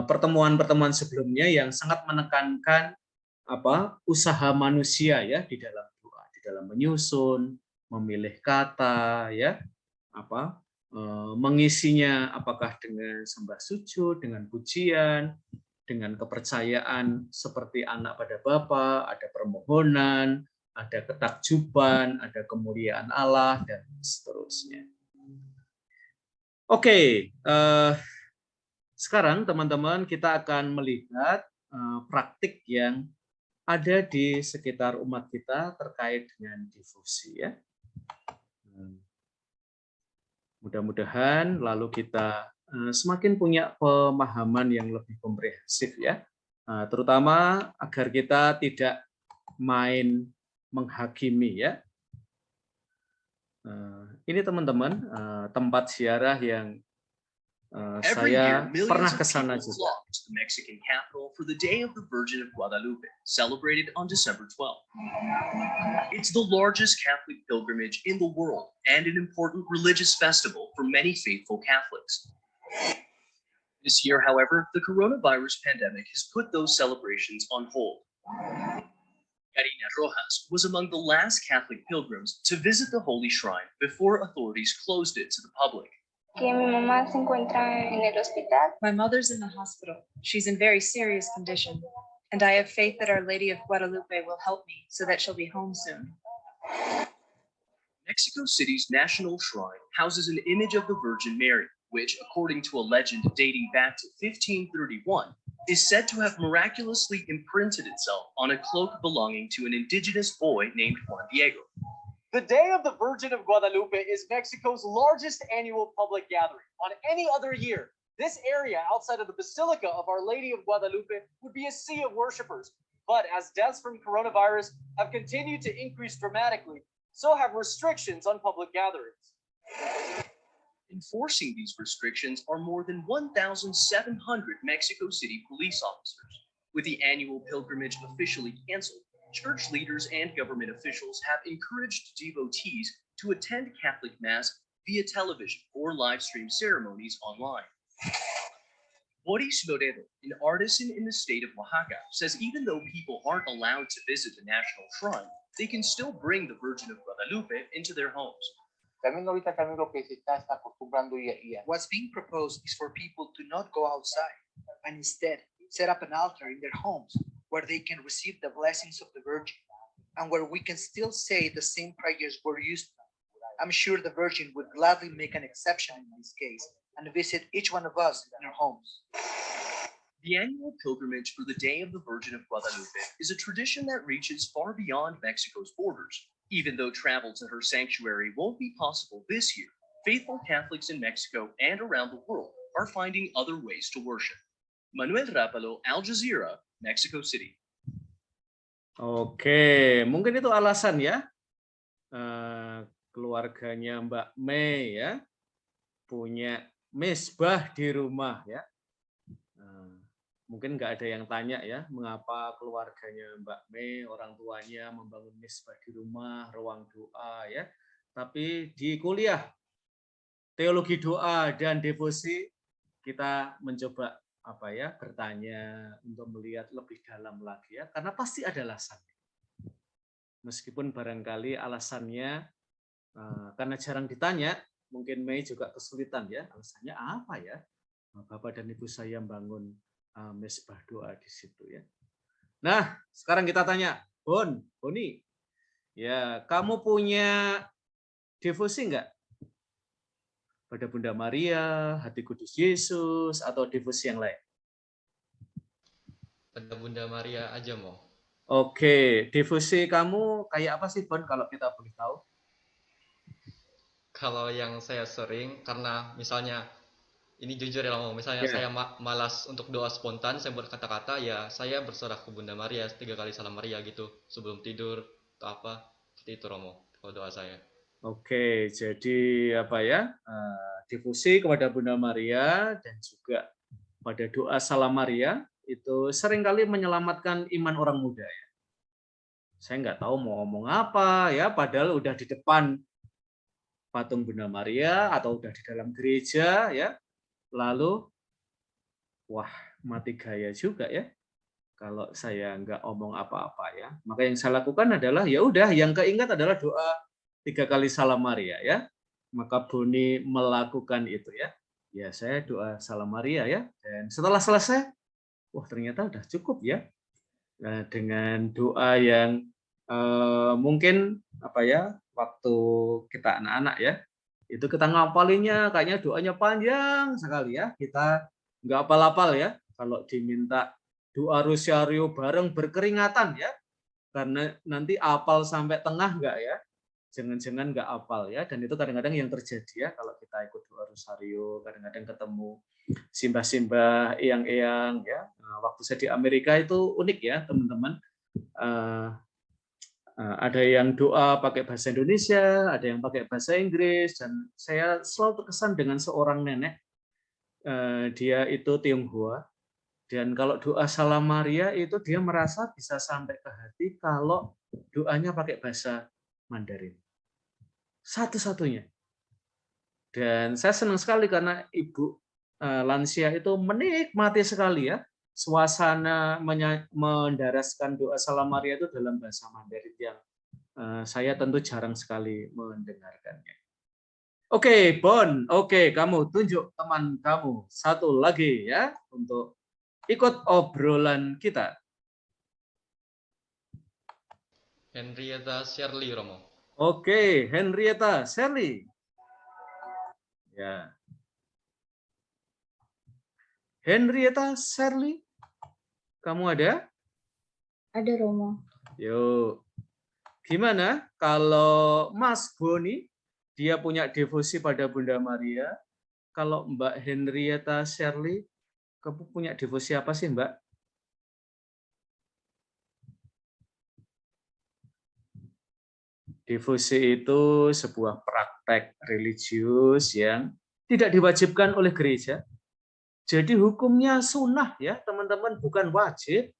pertemuan-pertemuan sebelumnya yang sangat menekankan usaha manusia ya di dalam doa, di dalam menyusun, memilih kata ya, mengisinya apakah dengan sembah sujud, dengan pujian, dengan kepercayaan seperti anak pada Bapa, ada permohonan, ada ketakjuban, ada kemuliaan Allah, dan seterusnya. Oke, sekarang teman-teman kita akan melihat praktik yang ada di sekitar umat kita terkait dengan difusi ya. Mudah-mudahan lalu kita semakin punya pemahaman yang lebih komprehensif ya, terutama agar kita tidak main menghakimi ya. Ini teman-teman tempat ziarah yang saya pernah ke sana juga. The Mexican capital for the Day of the Virgin of Guadalupe, celebrated on December 12th. It's the largest Catholic pilgrimage in the world and an important religious festival for many faithful Catholics. This year, however, the coronavirus pandemic has put those celebrations on hold. Karina Rojas was among the last Catholic pilgrims to visit the holy shrine before authorities closed it to the public. Que mi mamá se encuentra en el hospital. My mother's in the hospital. She's in very serious condition, and I have faith that Our Lady of Guadalupe will help me so that she'll be home soon. Mexico City's national shrine houses an image of the Virgin Mary, which, according to a legend dating back to 1531, is said to have miraculously imprinted itself on a cloak belonging to an indigenous boy named Juan Diego. The Day of the Virgin of Guadalupe is Mexico's largest annual public gathering. On any other year, this area outside of the Basilica of Our Lady of Guadalupe would be a sea of worshipers. But as deaths from coronavirus have continued to increase dramatically, so have restrictions on public gatherings. Enforcing these restrictions are more than 1,700 Mexico City police officers. With the annual pilgrimage officially canceled, church leaders and government officials have encouraged devotees to attend Catholic Mass via television or live stream ceremonies online. Boris Loredo, an artisan in the state of Oaxaca, says even though people aren't allowed to visit the national shrine, they can still bring the Virgin of Guadalupe into their homes. What's being proposed is for people to not go outside and instead set up an altar in their homes where they can receive the blessings of the Virgin, and where we can still say the same prayers we're used to. I'm sure the Virgin would gladly make an exception in this case and visit each one of us in our homes. The annual pilgrimage for the Day of the Virgin of Guadalupe is a tradition that reaches far beyond Mexico's borders. Even though travel to her sanctuary won't be possible this year, faithful Catholics in Mexico and around the world are finding other ways to worship. Manuel Rapalo, Al Jazeera, Mexico City. Oke, mungkin itu alasan ya keluarganya Mbak Mei ya punya mesbah di rumah ya. Mungkin nggak ada yang tanya ya mengapa keluarganya Mbak Mei, orang tuanya membangun mesbah di rumah, ruang doa ya. Tapi di kuliah teologi doa dan devosi kita mencoba bertanya untuk melihat lebih dalam lagi ya, karena pasti ada alasannya. Meskipun barangkali alasannya karena jarang ditanya, mungkin Mei juga kesulitan ya, alasannya apa ya? Bapak dan Ibu saya bangun mesbah doa di situ ya. Nah, sekarang kita tanya, Boni, ya kamu punya devosi enggak? Pada Bunda Maria, Hati Kudus Yesus, atau devosi yang lain? Pada Bunda Maria aja mau. Oke, devosi kamu kayak apa sih, Bon, kalau kita boleh tahu? Kalau yang saya sering, karena misalnya, ini jujur ya mau, misalnya saya malas untuk doa spontan, saya buat kata-kata, ya saya berserah ke Bunda Maria, 3 kali Salam Maria gitu, sebelum tidur, atau apa, seperti itu Romo, kalau doa saya. Oke, jadi devosi kepada Bunda Maria dan juga pada doa Salam Maria itu seringkali menyelamatkan iman orang muda ya. Saya nggak tahu mau ngomong apa ya, padahal udah di depan patung Bunda Maria atau udah di dalam gereja ya, lalu mati gaya juga ya kalau saya nggak omong apa-apa ya. Maka yang saya lakukan adalah ya udah, yang keingat adalah doa 3 kali Salam Maria ya. Maka Boni melakukan itu ya. Ya saya doa Salam Maria ya. Dan setelah selesai, ternyata udah cukup ya. Nah, dengan doa yang mungkin waktu kita anak-anak ya, itu kita ngapalinnya kayaknya doanya panjang sekali ya. Kita nggak hafal-hafal ya. Kalau diminta doa rosario bareng berkeringatan ya. Karena nanti hafal sampai tengah nggak ya. Jangan-jangan nggak hafal ya, dan itu kadang-kadang yang terjadi ya kalau kita ikut doa rosario, kadang-kadang ketemu simbah-simbah, eyang-eyang ya. Waktu saya di Amerika itu unik ya teman-teman, ada yang doa pakai bahasa Indonesia, ada yang pakai bahasa Inggris, dan saya selalu terkesan dengan seorang nenek, dia itu Tionghoa, dan kalau doa Salam Maria itu dia merasa bisa sampai ke hati kalau doanya pakai bahasa Mandarin. Satu-satunya. Dan saya senang sekali karena ibu lansia itu menikmati sekali ya suasana mendaraskan doa Salam Maria itu dalam bahasa Mandarin yang saya tentu jarang sekali mendengarkannya. Oke, Bon. Oke, kamu tunjuk teman kamu satu lagi ya untuk ikut obrolan kita. Henrietta Shirley Romo. Oke, Henrietta Shirley. Ya. Henrietta Shirley, kamu ada? Ada, Romo. Yuk. Gimana kalau Mas Boni, dia punya devosi pada Bunda Maria. Kalau Mbak Henrietta Shirley, kamu punya devosi apa sih, Mbak? Devosi itu sebuah praktek religius yang tidak diwajibkan oleh gereja. Jadi hukumnya sunnah ya, teman-teman, bukan wajib.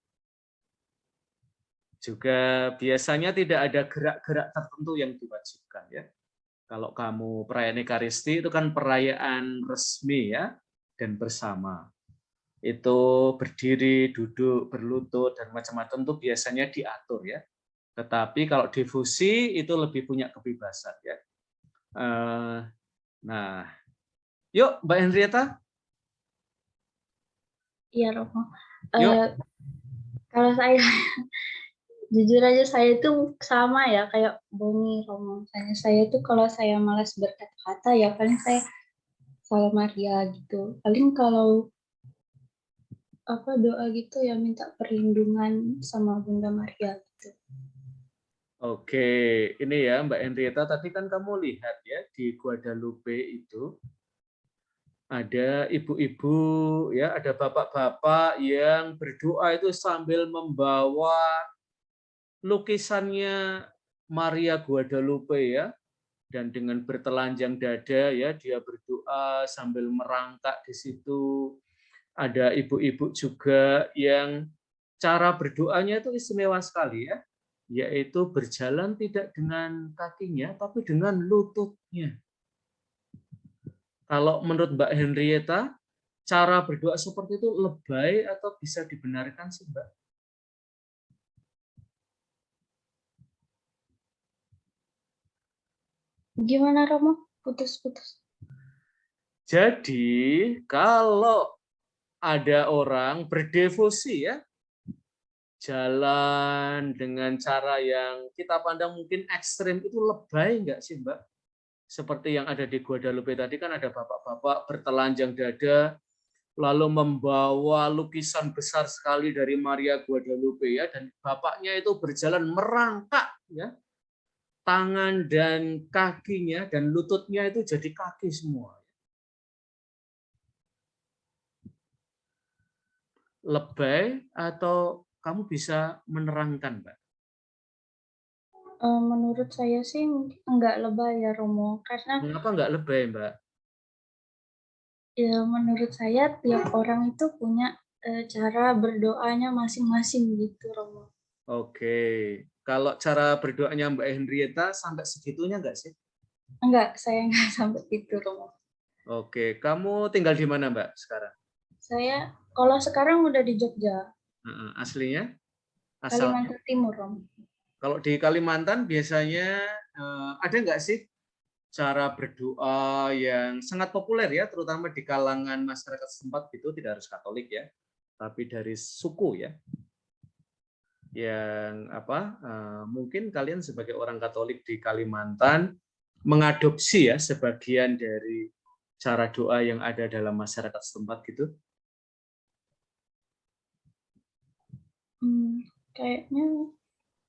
Juga biasanya tidak ada gerak-gerak tertentu yang diwajibkan ya. Kalau kamu perayaan Ekaristi itu kan perayaan resmi ya dan bersama. Itu berdiri, duduk, berlutut dan macam-macam itu biasanya diatur ya. Tetapi kalau devosi itu lebih punya kebebasan ya. Nah, yuk Mbak Henrietta. Iya, Romo. Kalau saya jujur aja saya itu sama ya kayak Boni Romo. Saya itu kalau saya malas berkata-kata ya paling saya Salve Maria gitu. Paling kalau doa gitu ya minta perlindungan sama Bunda Maria gitu. Oke, ini ya Mbak Henrietta, tadi kan kamu lihat ya di Guadalupe itu ada ibu-ibu ya, ada bapak-bapak yang berdoa itu sambil membawa lukisannya Maria Guadalupe ya, dan dengan bertelanjang dada ya dia berdoa sambil merangkak di situ. Ada ibu-ibu juga yang cara berdoanya itu istimewa sekali ya, yaitu berjalan tidak dengan kakinya tapi dengan lututnya. Kalau menurut Mbak Henrietta, cara berdoa seperti itu lebay atau bisa dibenarkan sih Mbak? Gimana Romo? Putus-putus. Jadi kalau ada orang berdevosi ya, jalan dengan cara yang kita pandang mungkin ekstrim, itu lebay nggak sih Mbak? Seperti yang ada di Guadalupe tadi kan ada bapak-bapak bertelanjang dada, lalu membawa lukisan besar sekali dari Maria Guadalupe ya, dan bapaknya itu berjalan merangkak ya, tangan dan kakinya dan lututnya itu jadi kaki semua. Lebay atau kamu bisa menerangkan, Mbak? Menurut saya sih mungkin enggak lebay ya Romo, karena Mengapa nggak lebay, Mbak? ya menurut saya tiap orang itu punya cara berdoanya masing-masing gitu Romo. Oke, kalau cara berdoanya Mbak Henrietta sampai segitunya nggak sih? Enggak, saya enggak sampai itu Romo. Oke, kamu tinggal di mana Mbak sekarang? Saya kalau sekarang udah di Jogja. Aslinya? Kalimantan Timur Romo. Kalau di Kalimantan biasanya ada nggak sih cara berdoa yang sangat populer ya, terutama di kalangan masyarakat setempat gitu, tidak harus Katolik ya, tapi dari suku ya, yang mungkin kalian sebagai orang Katolik di Kalimantan mengadopsi ya sebagian dari cara doa yang ada dalam masyarakat setempat gitu. Kayaknya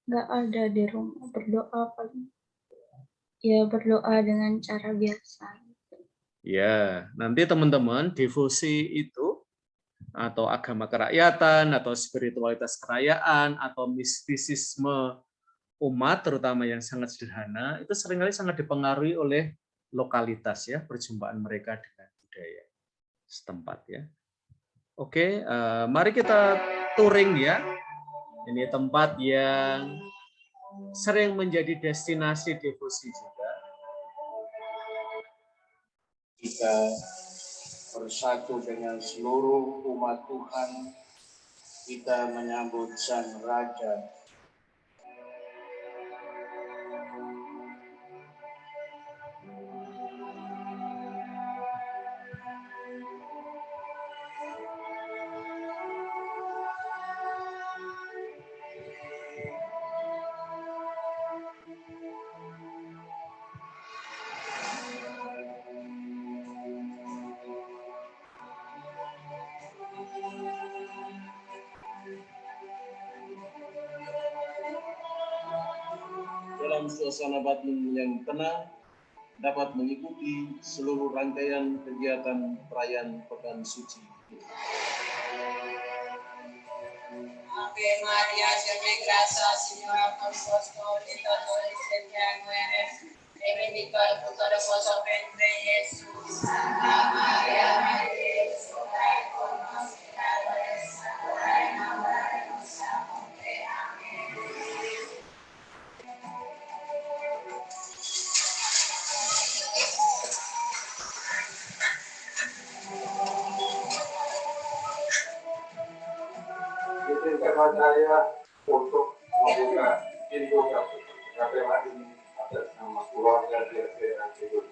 nggak ada di rumah berdoa paling ya berdoa dengan cara biasa. Ya, nanti teman-teman devosi itu atau agama kerakyatan atau spiritualitas kerajaan atau mistisisme umat terutama yang sangat sederhana itu seringkali sangat dipengaruhi oleh lokalitas ya, perjumpaan mereka dengan budaya setempat ya. Oke, mari kita touring ya. Ini tempat yang sering menjadi destinasi devosi juga. Kita bersatu dengan seluruh umat Tuhan, kita menyambut Sang Raja. Dalam suasana batin yang tenang, dapat mengikuti seluruh rangkaian kegiatan perayaan Pekan Suci. Ave Maria, llena de gracia, Señor con vos, bendita tú eres entre las mujeres, y bendito el fruto de vuestro vientre, Jesús. Santa María, Madre de Dios, ruega por nosotros pecadores, ahora y en la hora de nuestra muerte. Amén. Izinkanlah saya untuk membuka pintu KPH ini atas nama keluarga DRT Antidur.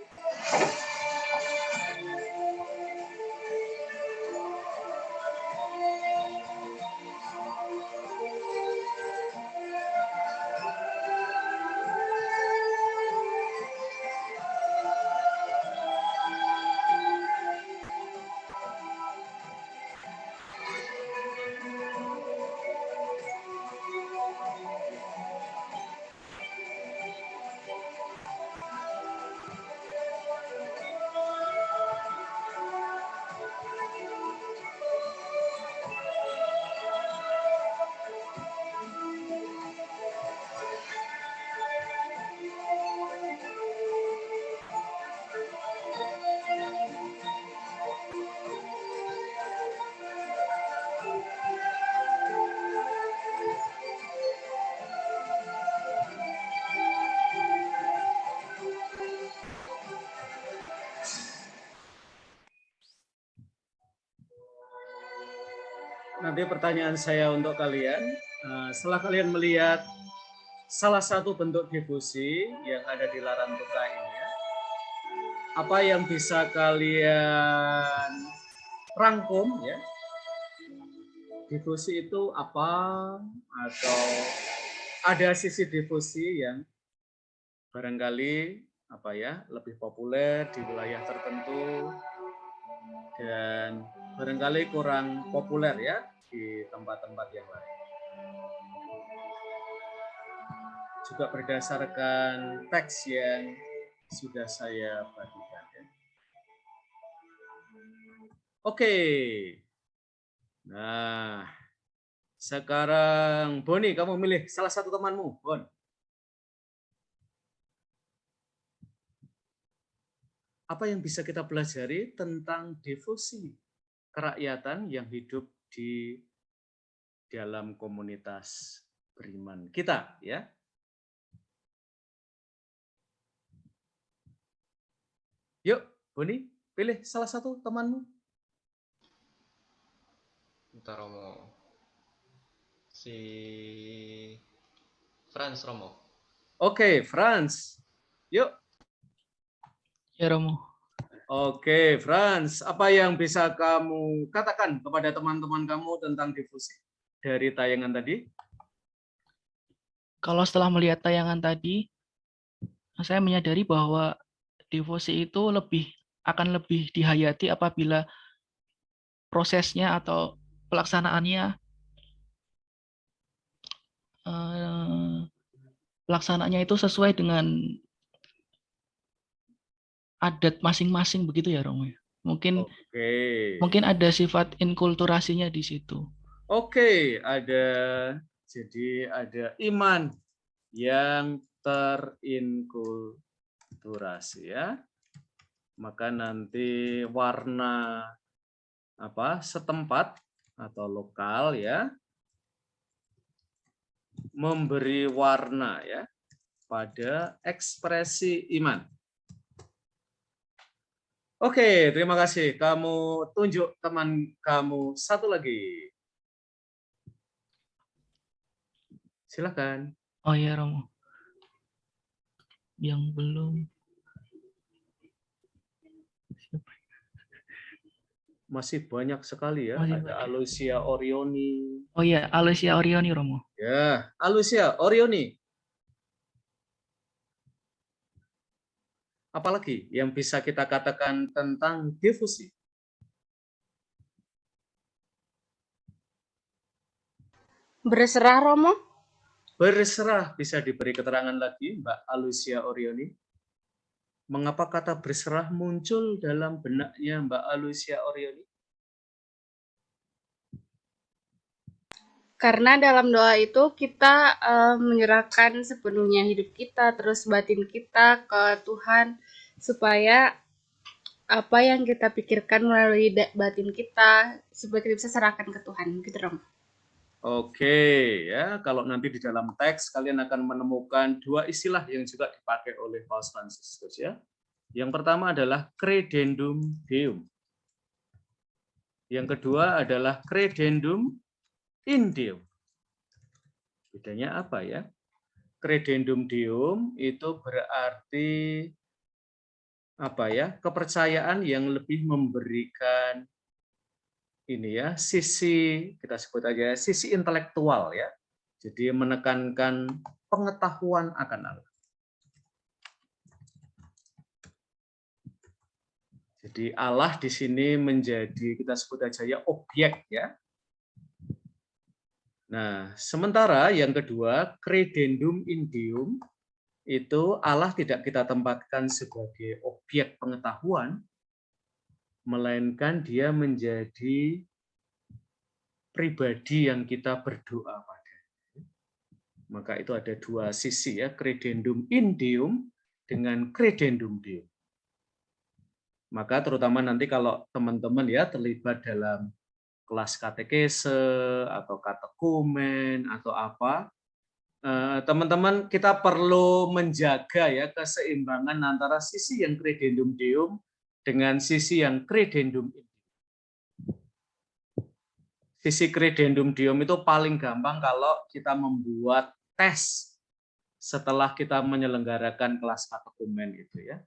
nanti pertanyaan saya untuk kalian, setelah kalian melihat salah satu bentuk devosi yang ada di Larantuka ini, ya, apa yang bisa kalian rangkum, ya? Devosi itu apa, atau ada sisi devosi yang barangkali apa ya lebih populer di wilayah tertentu dan barangkali kurang populer ya di tempat-tempat yang lain. Juga berdasarkan teks yang sudah saya bagikan. Ya. Oke. Nah, sekarang Boni, kamu milih salah satu temanmu, Bon. Apa yang bisa kita pelajari tentang devosi kerakyatan yang hidup di dalam komunitas beriman kita, ya? Yuk, Boni, pilih salah satu temanmu. Bentar, Romo. Si Franz, Romo. Oke, Franz. Yuk. Ya, Romo. Oke, Franz. Apa yang bisa kamu katakan kepada teman-teman kamu tentang devosi dari tayangan tadi? Kalau setelah melihat tayangan tadi, saya menyadari bahwa devosi itu akan lebih dihayati apabila prosesnya atau pelaksanaannya itu sesuai dengan adat masing-masing begitu ya, Romo. Mungkin ada sifat inkulturasinya di situ. Oke, jadi ada iman yang terinkulturasi, ya. Maka nanti warna setempat atau lokal, ya, memberi warna, ya, pada ekspresi iman. Oke, terima kasih. Kamu tunjuk teman kamu satu lagi. Silakan. Oh ya, Romo. Yang belum. Masih banyak sekali ya. Ada Alusia Orioni. Oh ya, Alusia Orioni, Romo. Ya, Alusia Orioni. Apalagi yang bisa kita katakan tentang devosi? Berserah, Romo. Berserah, bisa diberi keterangan lagi, Mbak Alusia Orioni? Mengapa kata berserah muncul dalam benaknya Mbak Alusia Orioni? Karena dalam doa itu kita menyerahkan sepenuhnya hidup kita, terus batin kita ke Tuhan, supaya apa yang kita pikirkan melalui batin kita, supaya kita bisa serahkan ke Tuhan. Gitu, Romo. Oke, ya, kalau nanti di dalam teks kalian akan menemukan dua istilah yang juga dipakai oleh Paus Fransiskus, ya. Yang pertama adalah credendum deum. Yang kedua adalah credendum in deum. Bedanya apa ya? Credendum deum itu berarti apa ya? Kepercayaan yang lebih memberikan ini ya, sisi kita sebut aja sisi intelektual ya. Jadi menekankan pengetahuan akan Allah. Jadi Allah di sini menjadi kita sebut aja ya objek ya. Nah, sementara yang kedua credendum in deum itu Allah tidak kita tempatkan sebagai objek pengetahuan, melainkan dia menjadi pribadi yang kita berdoa pada. Maka itu ada dua sisi ya, credendum in deum dengan credendum deum. Maka terutama nanti kalau teman-teman ya terlibat dalam kelas katekese atau katekumen atau apa, teman-teman kita perlu menjaga ya keseimbangan antara sisi yang credendum deum dengan sisi yang credendum in deum. sisi credendum diem itu paling gampang kalau kita membuat tes setelah kita menyelenggarakan kelas katekumen itu ya.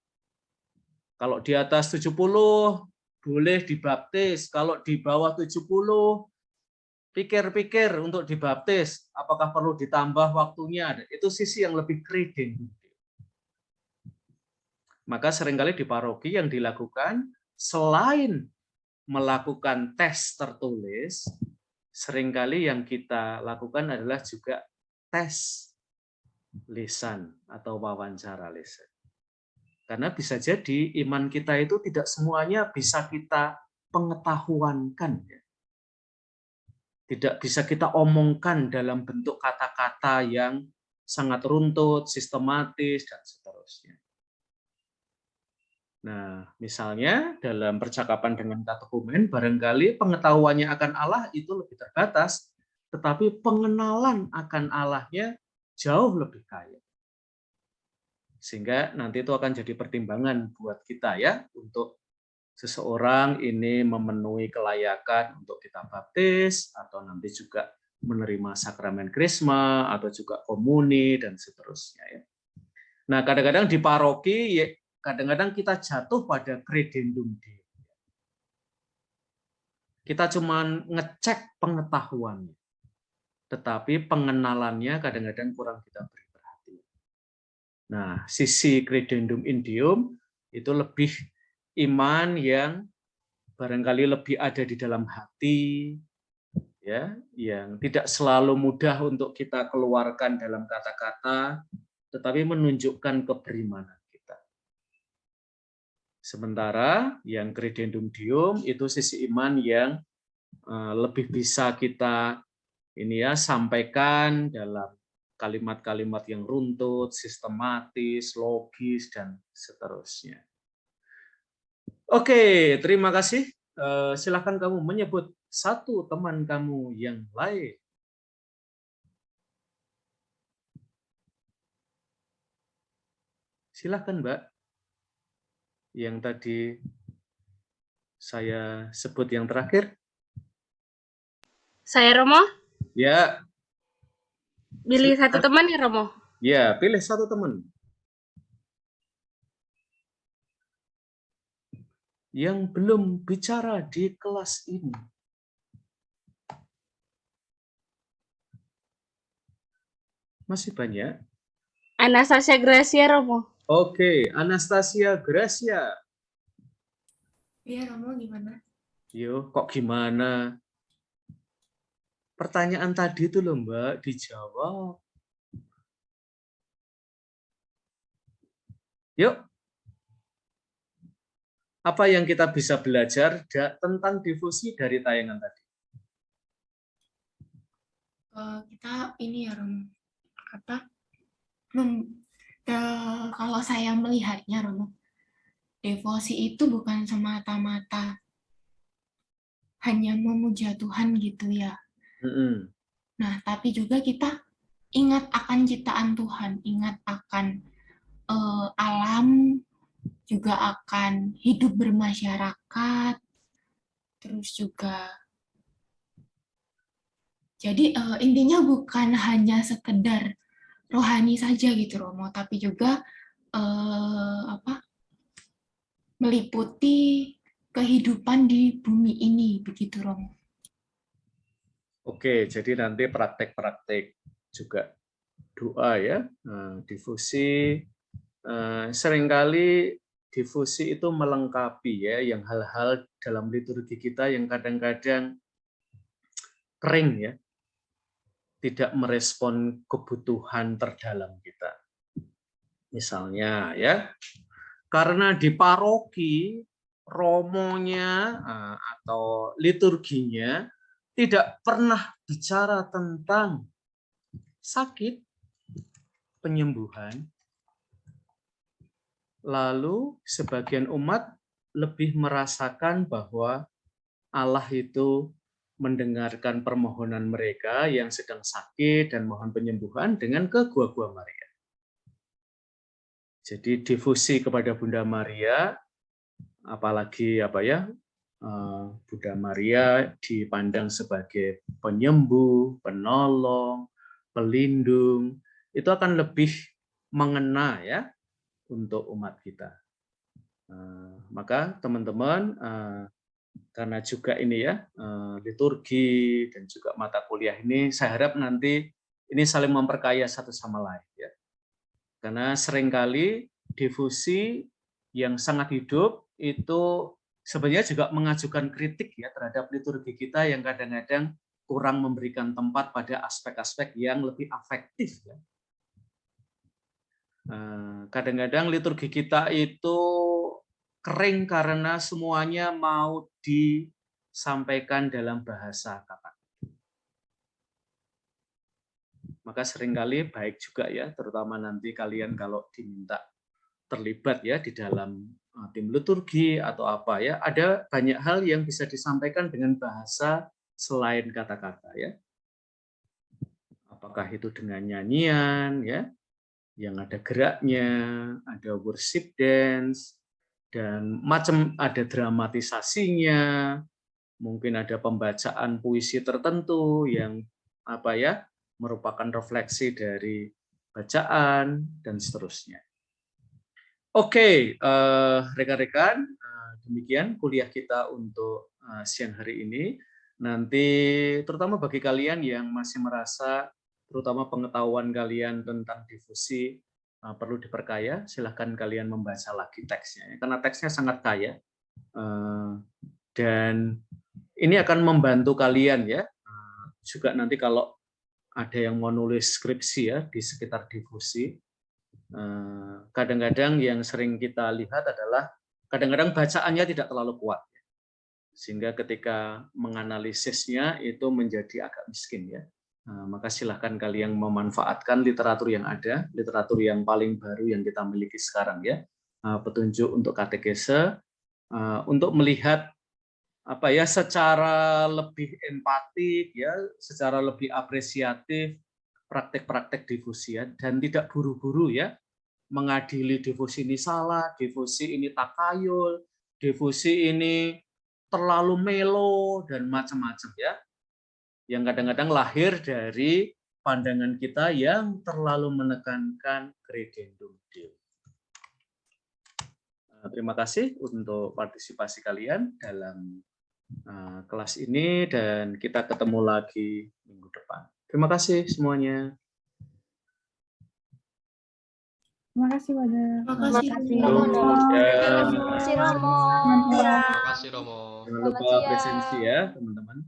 Kalau di atas 70 boleh dibaptis, kalau di bawah 70 pikir-pikir untuk dibaptis, apakah perlu ditambah waktunya? Itu sisi yang lebih credendum. Maka seringkali di paroki yang dilakukan selain melakukan tes tertulis, seringkali yang kita lakukan adalah juga tes lisan atau wawancara lisan. Karena bisa jadi iman kita itu tidak semuanya bisa kita pengetahuankan. Tidak bisa kita omongkan dalam bentuk kata-kata yang sangat runtut, sistematis, dan seterusnya. Nah, misalnya dalam percakapan dengan katekumen, barangkali pengetahuannya akan Allah itu lebih terbatas, tetapi pengenalan akan Allahnya jauh lebih kaya. Sehingga nanti itu akan jadi pertimbangan buat kita ya, untuk seseorang ini memenuhi kelayakan untuk kita baptis, atau nanti juga menerima sakramen krisma, atau juga komuni, dan seterusnya. Ya. Nah, kadang-kadang di paroki, kadang-kadang kita jatuh pada credendum diem. Kita cuma ngecek pengetahuannya, tetapi pengenalannya kadang-kadang kurang kita beri perhatian. Nah, sisi credendum diem itu lebih iman yang barangkali lebih ada di dalam hati, ya, yang tidak selalu mudah untuk kita keluarkan dalam kata-kata, tetapi menunjukkan keberimanan kita. Sementara yang credendum diem itu sisi iman yang lebih bisa kita ini ya sampaikan dalam kalimat-kalimat yang runtut, sistematis, logis, dan seterusnya. Oke, terima kasih. Silakan kamu menyebut satu teman kamu yang lain. Silakan, Mbak. Yang tadi saya sebut yang terakhir. Saya Romo. Ya. Pilih satu teman ya Romo. Ya, pilih satu teman. Yang belum bicara di kelas ini. Masih banyak? Anastasia Gracia Romo. Oke, Anastasia Gracia. Iya Romo, gimana? Yo, kok gimana? Pertanyaan tadi itu loh Mbak, dijawab. Yuk. Apa yang kita bisa belajar tentang difusi dari tayangan tadi? Kita ini ya Romo, kalau saya melihatnya Romo, devosi itu bukan semata-mata hanya memuja Tuhan gitu ya. Nah, tapi juga kita ingat akan ciptaan Tuhan, ingat akan alam, juga akan hidup bermasyarakat, terus juga jadi intinya bukan hanya sekedar rohani saja gitu Romo, tapi juga meliputi kehidupan di bumi ini begitu Romo. Oke, jadi nanti praktek-praktek juga doa ya, difusi. Seringkali difusi itu melengkapi ya, yang hal-hal dalam liturgi kita yang kadang-kadang kering ya, tidak merespon kebutuhan terdalam kita. Misalnya ya, karena di paroki romonya atau liturginya tidak pernah bicara tentang sakit, penyembuhan, lalu sebagian umat lebih merasakan bahwa Allah itu mendengarkan permohonan mereka yang sedang sakit dan mohon penyembuhan dengan ke Gua-Gua Maria. Jadi difusi kepada Bunda Maria, apalagi Bunda Maria dipandang sebagai penyembuh, penolong, pelindung, itu akan lebih mengena ya untuk umat kita. Maka teman-teman, karena juga ini ya liturgi dan juga mata kuliah ini, saya harap nanti ini saling memperkaya satu sama lain ya. Karena seringkali devosi yang sangat hidup itu sebenarnya juga mengajukan kritik ya terhadap liturgi kita yang kadang-kadang kurang memberikan tempat pada aspek-aspek yang lebih afektif ya. Kadang-kadang liturgi kita itu kering karena semuanya mau disampaikan dalam bahasa kata. Maka seringkali baik juga ya, terutama nanti kalian kalau diminta terlibat ya di dalam tim liturgi atau apa ya, ada banyak hal yang bisa disampaikan dengan bahasa selain kata-kata ya. Apakah itu dengan nyanyian ya, yang ada geraknya, ada worship dance, dan macam ada dramatisasinya, mungkin ada pembacaan puisi tertentu yang apa ya merupakan refleksi dari bacaan dan seterusnya. Oke, rekan-rekan, demikian kuliah kita untuk siang hari ini. Nanti terutama bagi kalian yang masih merasa terutama pengetahuan kalian tentang devosi perlu diperkaya, silahkan kalian membaca lagi teksnya, karena teksnya sangat kaya dan ini akan membantu kalian ya. Juga nanti kalau ada yang mau nulis skripsi ya di sekitar devosi, kadang-kadang yang sering kita lihat adalah kadang-kadang bacaannya tidak terlalu kuat, sehingga ketika menganalisisnya itu menjadi agak miskin ya. Maka silahkan kalian memanfaatkan literatur yang ada, literatur yang paling baru yang kita miliki sekarang ya, petunjuk untuk katekese, untuk melihat apa ya secara lebih empatik ya, secara lebih apresiatif praktek-praktek devosi ya, dan tidak buru-buru ya mengadili devosi ini salah, devosi ini takayul, devosi ini terlalu melo dan macam-macam ya, yang kadang-kadang lahir dari pandangan kita yang terlalu menekankan credendum Deo. Terima kasih untuk partisipasi kalian dalam kelas ini dan kita ketemu lagi minggu depan. Terima kasih semuanya. Terima kasih, Wada. Terima kasih, Terima kasih, Romo. Terima kasih, Romo. Jangan lupa presensi ya, teman-teman.